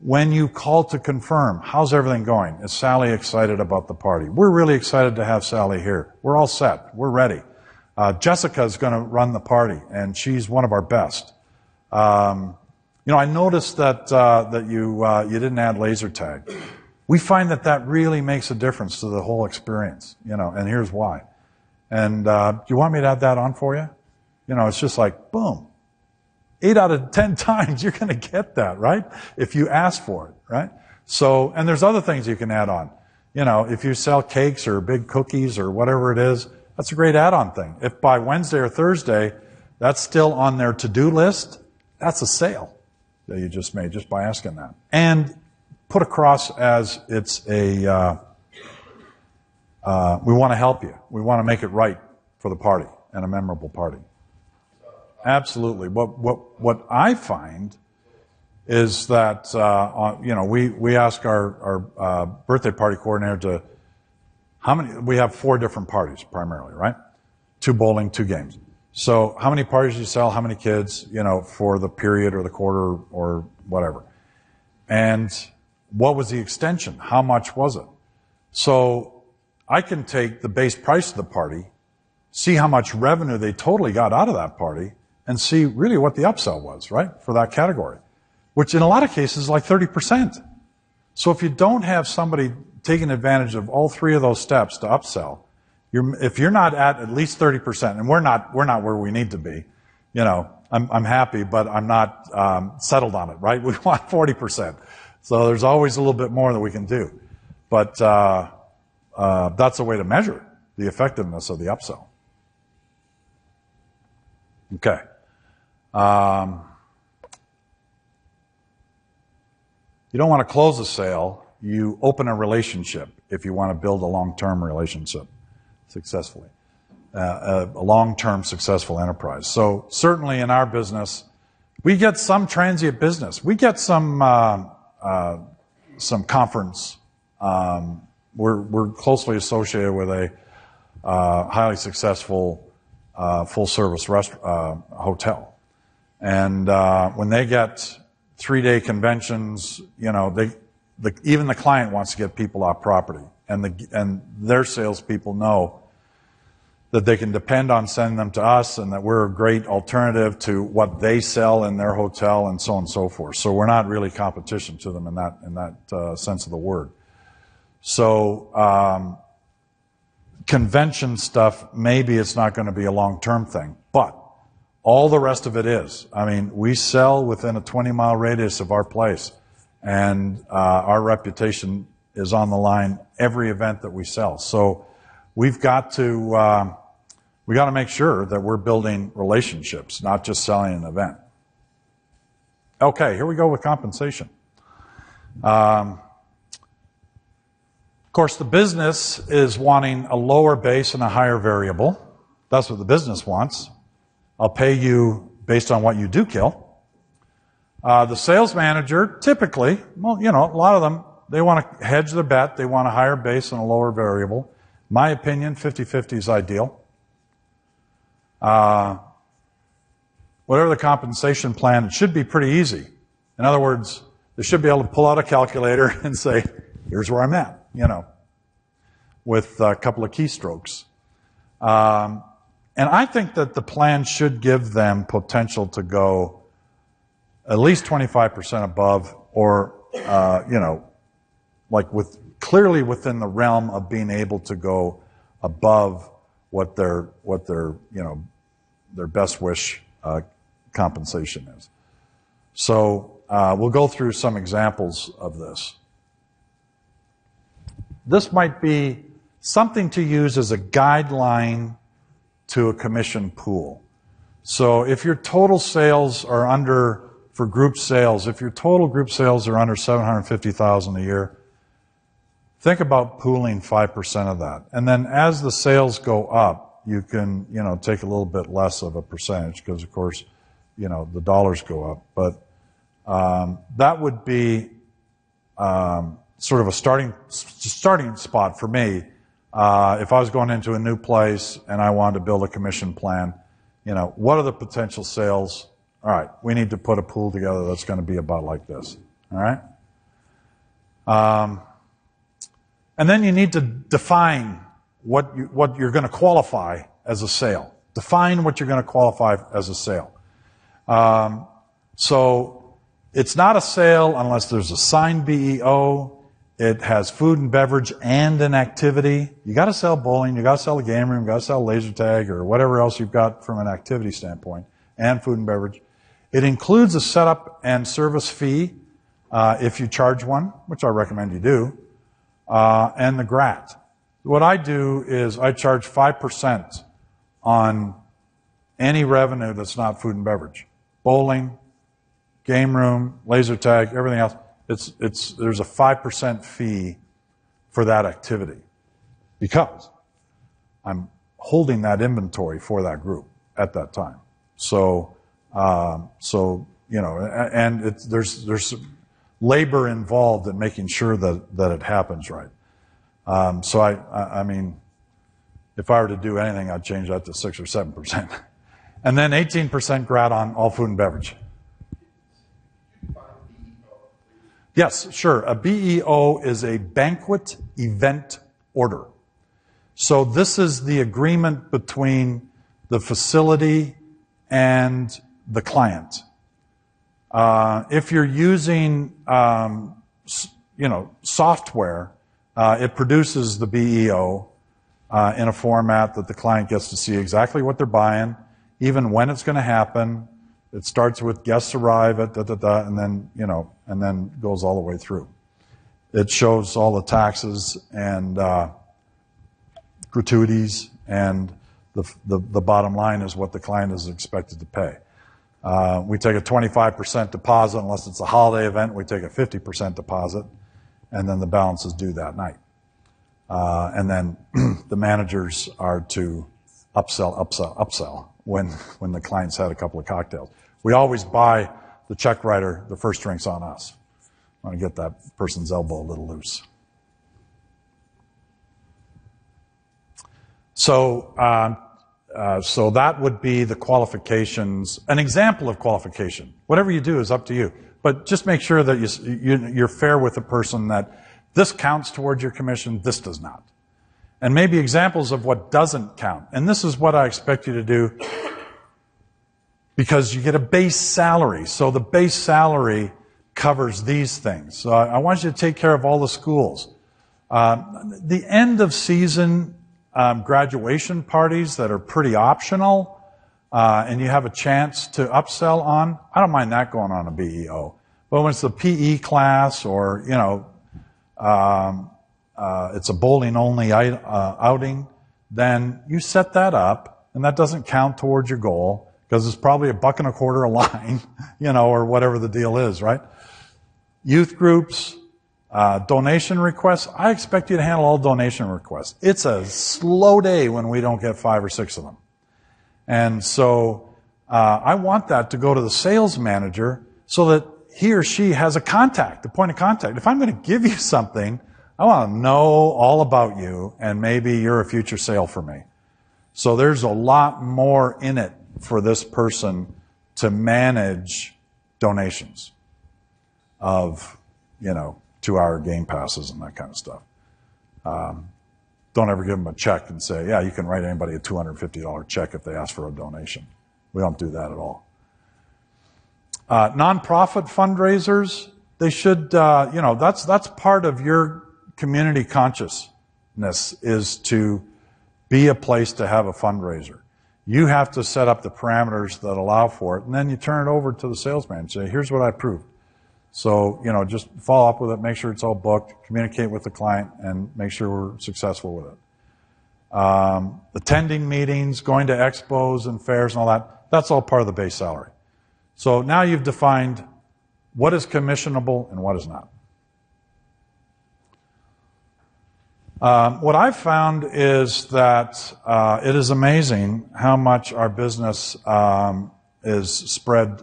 When you call to confirm, how's everything going? Is Sally excited about the party? We're really excited to have Sally here. We're all set. We're ready. Jessica's going to run the party, and she's one of our best. I noticed that you didn't add laser tag. We find that really makes a difference to the whole experience, and here's why. And do you want me to add that on for you? It's just like, boom. 8 out of 10 times you're going to get that, right? If you ask for it, right? So, and there's other things you can add on. If you sell cakes or big cookies or whatever it is, that's a great add-on thing. If by Wednesday or Thursday that's still on their to-do list, that's a sale that you just made just by asking that. And put across as it's we want to help you. We want to make it right for the party and a memorable party. Absolutely. What I find is that we ask our birthday party coordinator we have 4 different parties primarily, right? 2 bowling, 2 games. So how many parties do you sell? How many kids? For the period or the quarter or whatever. And what was the extension? How much was it? So I can take the base price of the party, see how much revenue they totally got out of that party, and see really what the upsell was, right, for that category, which in a lot of cases is like 30%. So if you don't have somebody taking advantage of all 3 of those steps to upsell, if you're not at least 30%, and we're not where we need to be, I'm happy, but I'm not settled on it, right? We want 40%. So there's always a little bit more that we can do. But that's a way to measure the effectiveness of the upsell. Okay. You don't want to close a sale. You open a relationship if you want to build a long-term relationship successfully, a long-term successful enterprise. So certainly in our business, we get some transient business. We get some conference. We're closely associated with a highly successful full-service hotel. And when they get 3-day conventions, even the client wants to get people off property. And their salespeople know that they can depend on sending them to us and that we're a great alternative to what they sell in their hotel and so on and so forth. So we're not really competition to them in that sense of the word. So convention stuff, maybe it's not going to be a long-term thing, but all the rest of it is. I mean, we sell within a 20-mile radius of our place, and our reputation is on the line every event that we sell. So we've got to make sure that we're building relationships, not just selling an event. Okay, here we go with compensation. Of course, the business is wanting a lower base and a higher variable. That's what the business wants. I'll pay you based on what you do kill. The sales manager, typically, well, you know, a lot of them, they want to hedge their bet. They want a higher base and a lower variable. My opinion, 50-50 is ideal. Whatever the compensation plan, it should be pretty easy. In other words, they should be able to pull out a calculator and say, here's where I'm at, you know, with a couple of keystrokes. And I think that the plan should give them potential to go at least 25% above, or, you know, like clearly within the realm of being able to go above what their you know, their best wish compensation is. So we'll go through some examples of this. This might be something to use as a guideline to a commission pool. So if your total sales are under, for group sales, if your total group sales are under $750,000 a year, think about pooling 5% of that. And then as the sales go up, you can, you know, take a little bit less of a percentage because, of course, you know, the dollars go up. But that would be sort of a starting spot for me. If I was going into a new place and I wanted to build a commission plan, you know, what are the potential sales? All right, we need to put a pool together that's going to be about like this. All right? And then you need to define what you're going to qualify as a sale. Define what you're going to qualify as a sale. So it's not a sale unless there's a signed BEO. It has food and beverage and an activity. You got to sell bowling. You got to sell a game room. You got to sell laser tag or whatever else you've got from an activity standpoint, and food and beverage. It includes a setup and service fee if you charge one, which I recommend you do. And the GRAT. What I do is I charge 5% on any revenue that's not food and beverage. Bowling, game room, laser tag, everything else. There's a 5% fee for that activity because I'm holding that inventory for that group at that time. So you know, and there's labor involved in making sure that it happens right. So I mean, if I were to do anything, I'd change that to 6 or 7%. And then 18% GRAT on all food and beverage. Yes, sure. A BEO is a banquet event order. So this is the agreement between the facility and the client. If you're using, you know, software, it produces the BEO in a format that the client gets to see exactly what they're buying, even when it's going to happen. It starts with guests arrive at and then, you know, and then goes all the way through. It shows all the taxes and gratuities, and the bottom line is what the client is expected to pay. We take a 25% deposit unless it's a holiday event. We take a 50% deposit, and then the balance is due that night. And then the managers are to upsell when the client's had a couple of cocktails. We always buy the check writer the first drinks on us. I want to get that person's elbow a little loose. So that would be the qualifications, an example of qualification. Whatever you do is up to you. But just make sure that you're fair with the person, that this counts towards your commission, this does not. And maybe examples of what doesn't count. And this is what I expect you to do, because you get a base salary. So the base salary covers these things. So I want you to take care of all the schools. The end of season graduation parties that are pretty optional, and you have a chance to upsell on, I don't mind that going on a BEO. But when it's the PE class or, it's a bowling-only outing, then you set that up, and that doesn't count towards your goal, because it's probably $1.25 a line, or whatever the deal is, right? Youth groups, donation requests. I expect you to handle all donation requests. It's a slow day when we don't get 5 or 6 of them. And so I want that to go to the sales manager so that he or she has a contact, a point of contact. If I'm going to give you something, I want to know all about you, and maybe you're a future sale for me. So there's a lot more in it for this person to manage donations of, 2-hour game passes and that kind of stuff. Don't ever give them a check and say, yeah, you can write anybody a $250 check if they ask for a donation. We don't do that at all. Nonprofit fundraisers, they should, that's part of your community consciousness, is to be a place to have a fundraiser. You have to set up the parameters that allow for it, and then you turn it over to the salesman and say, here's what I proved. So, just follow up with it, make sure it's all booked, communicate with the client, and make sure we're successful with it. Attending meetings, going to expos and fairs and all that, that's all part of the base salary. So now you've defined what is commissionable and what is not. What I've found is that it is amazing how much our business is spread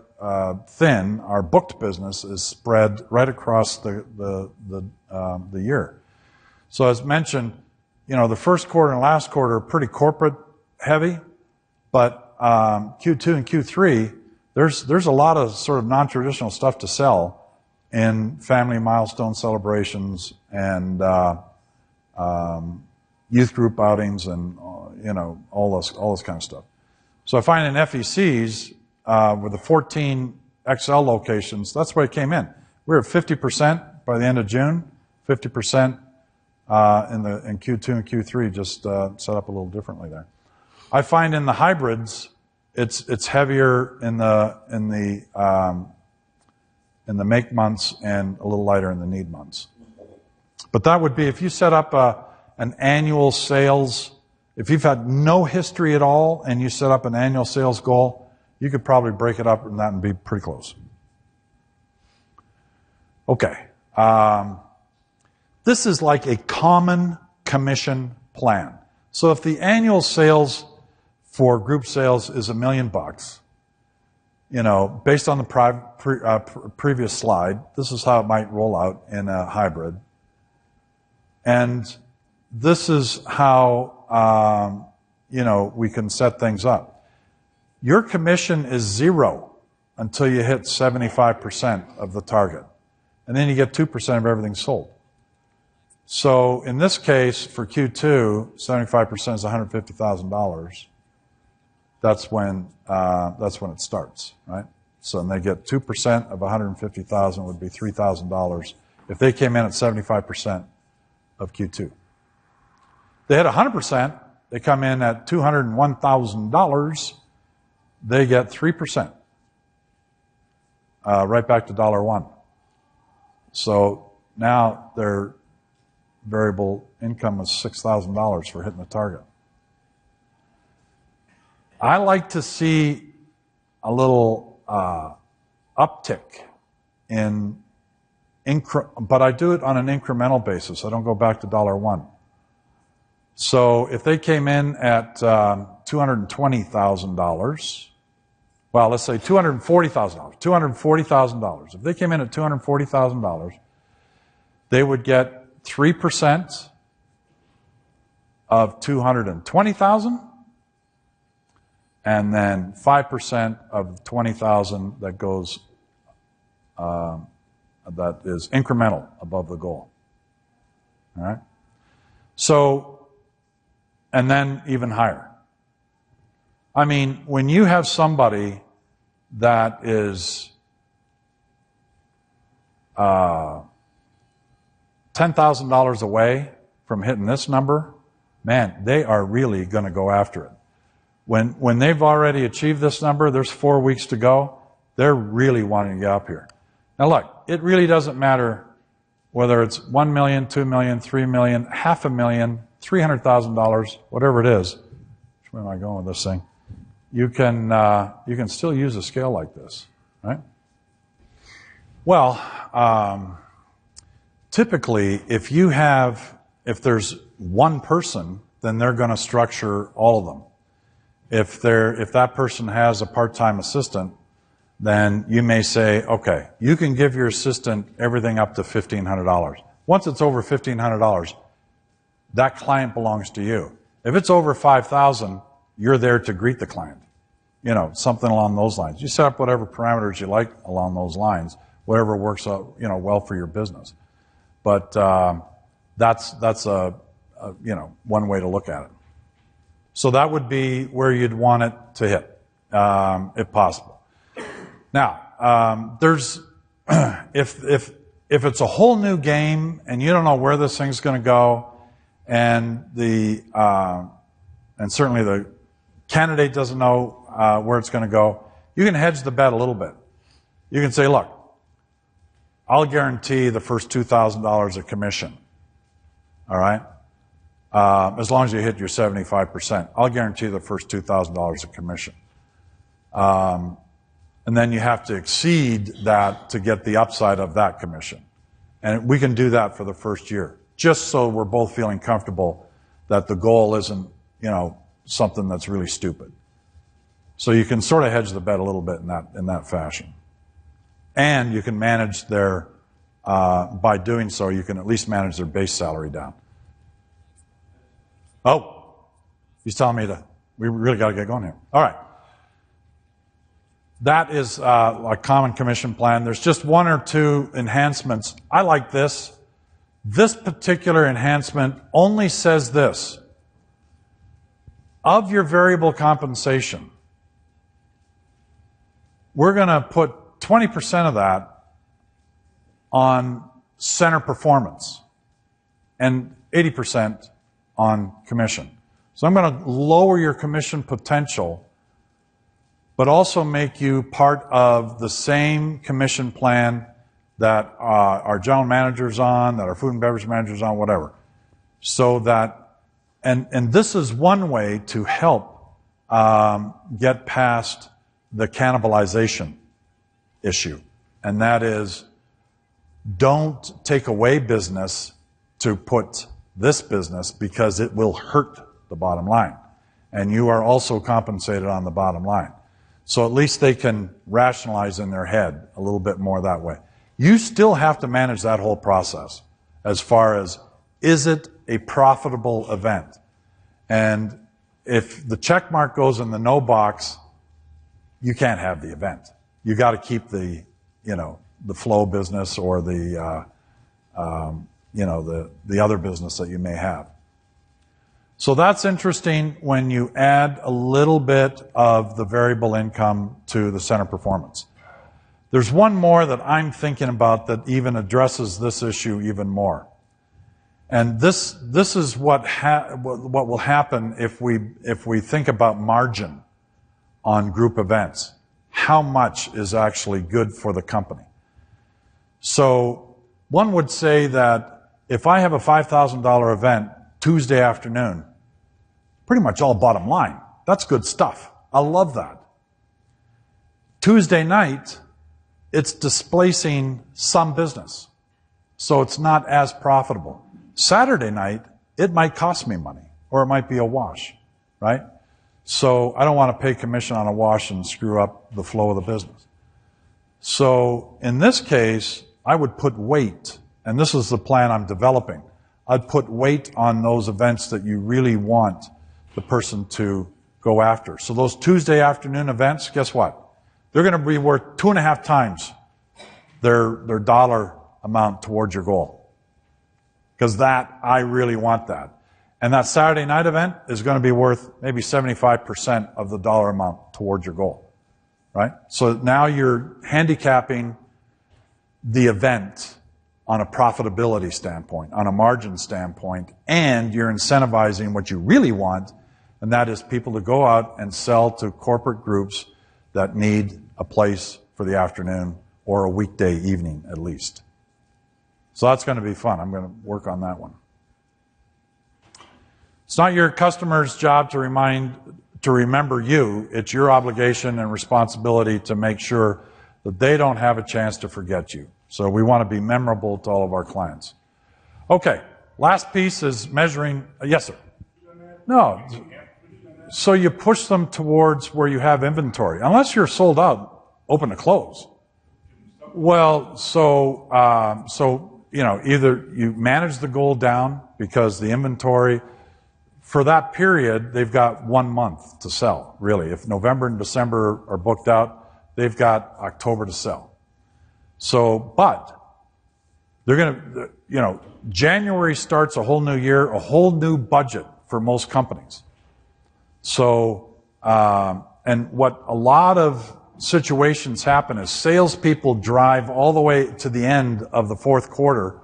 thin. Our booked business is spread right across the year. So as mentioned, the first quarter and last quarter are pretty corporate heavy, but Q2 and Q3, there's a lot of sort of non-traditional stuff to sell in family milestone celebrations and youth group outings and all this kind of stuff. So I find in FECs with the 14 XL locations, that's where it came in. We were at 50% by the end of June, 50% in Q2 and Q3, just set up a little differently there. I find in the hybrids, it's heavier in the make months and a little lighter in the need months. But that would be if you set up an annual sales, if you've had no history at all and you set up an annual sales goal, you could probably break it up in that and be pretty close. Okay. This is like a common commission plan. So if the annual sales for group sales is $1 million, based on the previous slide, this is how it might roll out in a hybrid. And this is how, we can set things up. Your commission is 0 until you hit 75% of the target. And then you get 2% of everything sold. So in this case, for Q2, 75% is $150,000. That's when it starts, right? So then they get 2% of $150,000 would be $3,000 if they came in at 75% of Q2. They hit 100%, they come in at $201,000, they get 3%. Right back to $1. So now their variable income is $6,000 for hitting the target. I like to see a little uptick in but I do it on an incremental basis. I don't go back to $1. So if they came in at $220,000, well, let's say $240,000. $240,000. If they came in at $240,000, they would get 3% of $220,000, and then 5% of $20,000 that goes. That is incremental above the goal. All right? So, and then even higher. I mean, when you have somebody that is $10,000 away from hitting this number, man, they are really going to go after it. When they've already achieved this number, there's 4 weeks to go, they're really wanting to get up here. Now look, it really doesn't matter whether it's $1 million, $2 million, $3 million, $500,000, $300,000, whatever it is. Which way am I going with this thing? You can still use a scale like this, right? Well, typically, if there's one person, then they're going to structure all of them. If that person has a part-time assistant, then you may say, okay, you can give your assistant everything up to $1,500. Once it's over $1,500, that client belongs to you. If it's over $5,000, you're there to greet the client. Something along those lines. You set up whatever parameters you like along those lines, whatever works out, well for your business. But that's one way to look at it. So that would be where you'd want it to hit, if possible. Now, there's if it's a whole new game and you don't know where this thing's going to go, and certainly the candidate doesn't know where it's going to go, you can hedge the bet a little bit. You can say, look, I'll guarantee the first $2,000 of commission. All right? As long as you hit your 75%, I'll guarantee the first $2,000 of commission. And then you have to exceed that to get the upside of that commission. And we can do that for the first year, just so we're both feeling comfortable that the goal isn't, something that's really stupid. So you can sort of hedge the bet a little bit in that fashion. And you can manage by doing so, you can at least manage their base salary down. Oh, he's telling me we really got to get going here. All right. That is a common commission plan. There's just one or two enhancements. I like this. This particular enhancement only says this. Of your variable compensation, we're going to put 20% of that on center performance and 80% on commission. So I'm going to lower your commission potential, but also make you part of the same commission plan that our general manager's on, that our food and beverage manager's on, whatever. So that, and this is one way to help get past the cannibalization issue. And that is, don't take away business to put this business, because it will hurt the bottom line. And you are also compensated on the bottom line. So at least they can rationalize in their head a little bit more that way. You still have to manage that whole process as far as, is it a profitable event? And if the check mark goes in the no box, you can't have the event. You got to keep the flow business or the other business that you may have. So that's interesting when you add a little bit of the variable income to the center performance. There's one more that I'm thinking about that even addresses this issue even more. And this is what will happen if we think about margin on group events. How much is actually good for the company? So one would say that if I have a $5,000 event Tuesday afternoon, pretty much all bottom line. That's good stuff. I love that. Tuesday night, it's displacing some business. So it's not as profitable. Saturday night, it might cost me money, or it might be a wash, right? So I don't want to pay commission on a wash and screw up the flow of the business. So in this case, I would put weight, and this is the plan I'm developing. I'd put weight on those events that you really want the person to go after. So those Tuesday afternoon events, guess what? They're going to be worth 2.5 times their dollar amount towards your goal. Because I really want that. And that Saturday night event is going to be worth maybe 75% of the dollar amount towards your goal. Right? So now you're handicapping the event on a profitability standpoint, on a margin standpoint, and you're incentivizing what you really want, and that is people to go out and sell to corporate groups that need a place for the afternoon or a weekday evening at least. So that's going to be fun. I'm going to work on that one. It's not your customer's job to remember you. It's your obligation and responsibility to make sure that they don't have a chance to forget you. So we want to be memorable to all of our clients. Okay, last piece is measuring. Yes, sir. No. So you push them towards where you have inventory. Unless you're sold out, open to close. Well, so either you manage the goal down because the inventory, for that period, they've got 1 month to sell, really. If November and December are booked out, they've got October to sell. So, but they're going to, January starts a whole new year, a whole new budget for most companies. So, and what a lot of situations happen is salespeople drive all the way to the end of the fourth quarter,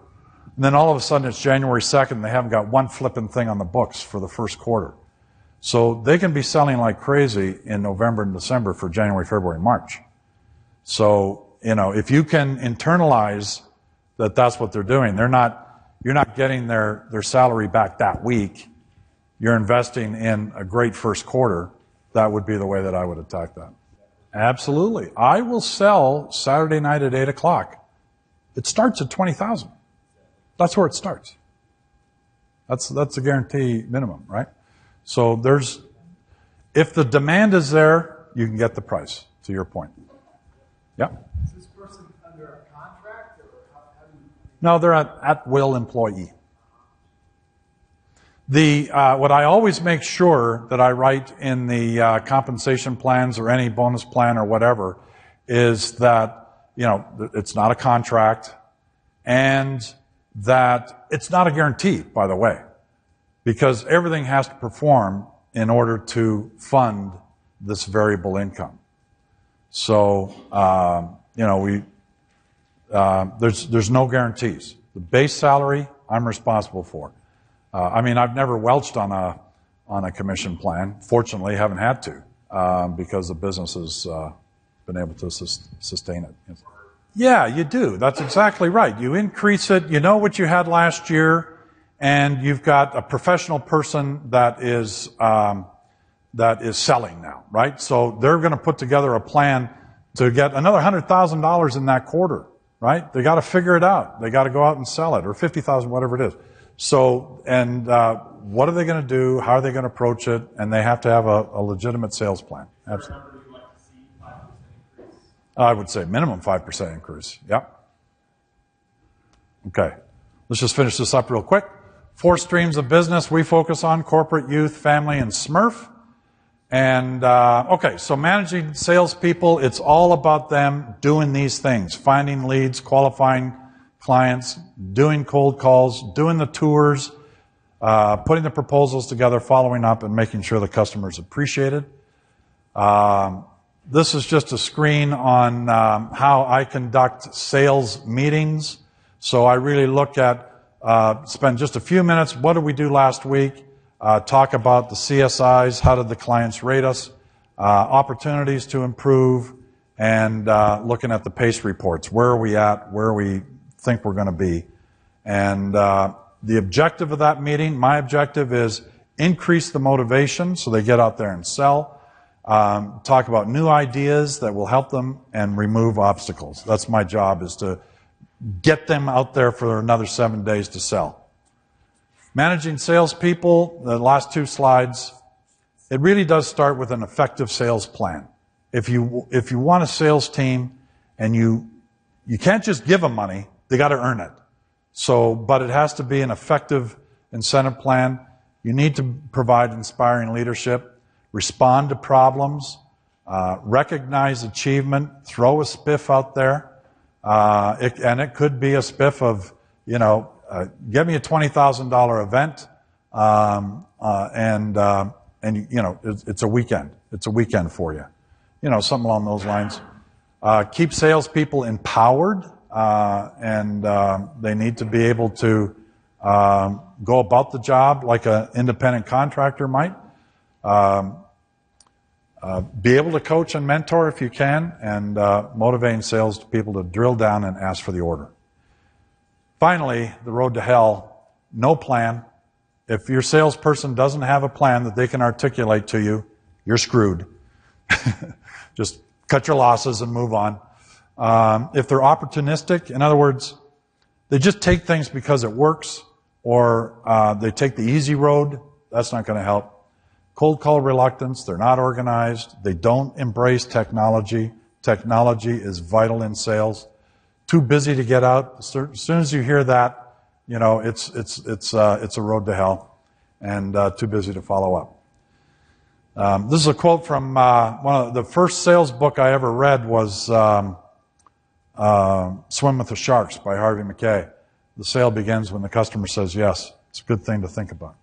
and then all of a sudden it's January 2nd, and they haven't got one flipping thing on the books for the first quarter. So they can be selling like crazy in November and December for January, February, March. So, if you can internalize that that's what they're doing, you're not getting their salary back that week. You're investing in a great first quarter. That would be the way that I would attack that. Absolutely. I will sell Saturday night at 8 o'clock. It starts at 20,000. That's where it starts. That's a guarantee minimum, right? So if the demand is there, you can get the price, to your point. Yeah? Is this person under a contract, or how do you... No, they're an at-will employee. What I always make sure that I write in the compensation plans or any bonus plan or whatever is that, it's not a contract and that it's not a guarantee, by the way, because everything has to perform in order to fund this variable income. So, there's no guarantees. The base salary, I'm responsible for. I've never welched on a commission plan. Fortunately, haven't had to because the business has been able to sustain it. Yeah, you do. That's exactly right. You increase it. You know what you had last year, and you've got a professional person that is selling now, right? So they're going to put together a plan to get another $100,000 in that quarter, right? They got to figure it out. They got to go out and sell it, or $50,000, whatever it is. So, and what are they going to do? How are they going to approach it? And they have to have a legitimate sales plan. Absolutely. I would say minimum 5% increase. Yep. Okay. Let's just finish this up real quick. 4 streams of business we focus on: corporate, youth, family, and SMERF. And, okay, so managing salespeople, it's all about them doing these things: finding leads, qualifying clients, doing cold calls, doing the tours, putting the proposals together, following up, and making sure the customer's appreciated. This is just a screen on how I conduct sales meetings. So I really look at, spend just a few minutes, what did we do last week? Talk about the CSIs, how did the clients rate us, opportunities to improve, and looking at the PACE reports. Where are we at? Where we think we're going to be? And the objective of that meeting, my objective, is increase the motivation so they get out there and sell. Talk about new ideas that will help them and remove obstacles. That's my job, is to get them out there for another 7 days to sell. Managing salespeople, the last 2 slides, it really does start with an effective sales plan. If you want a sales team, and you can't just give them money, they got to earn it. So, but it has to be an effective incentive plan. You need to provide inspiring leadership, respond to problems, recognize achievement, throw a spiff out there. And it could be a spiff of, give me a $20,000 event, and it's a weekend. It's a weekend for you. Something along those lines. Keep salespeople empowered. and they need to be able to go about the job like an independent contractor might. Be able to coach and mentor if you can, and motivating salespeople to drill down and ask for the order. Finally, the road to hell, no plan. If your salesperson doesn't have a plan that they can articulate to you, you're screwed. Just cut your losses and move on. If they're opportunistic, in other words, they just take things because it works, or they take the easy road, that's not going to help. Cold call reluctance, they're not organized, they don't embrace technology. Technology is vital in sales. Too busy to get out. As soon as you hear that, you know, it's a road to hell, and too busy to follow up. This is a quote from one of the first sales book I ever read was Swim with the Sharks by Harvey Mackay. The sale begins when the customer says yes. It's a good thing to think about.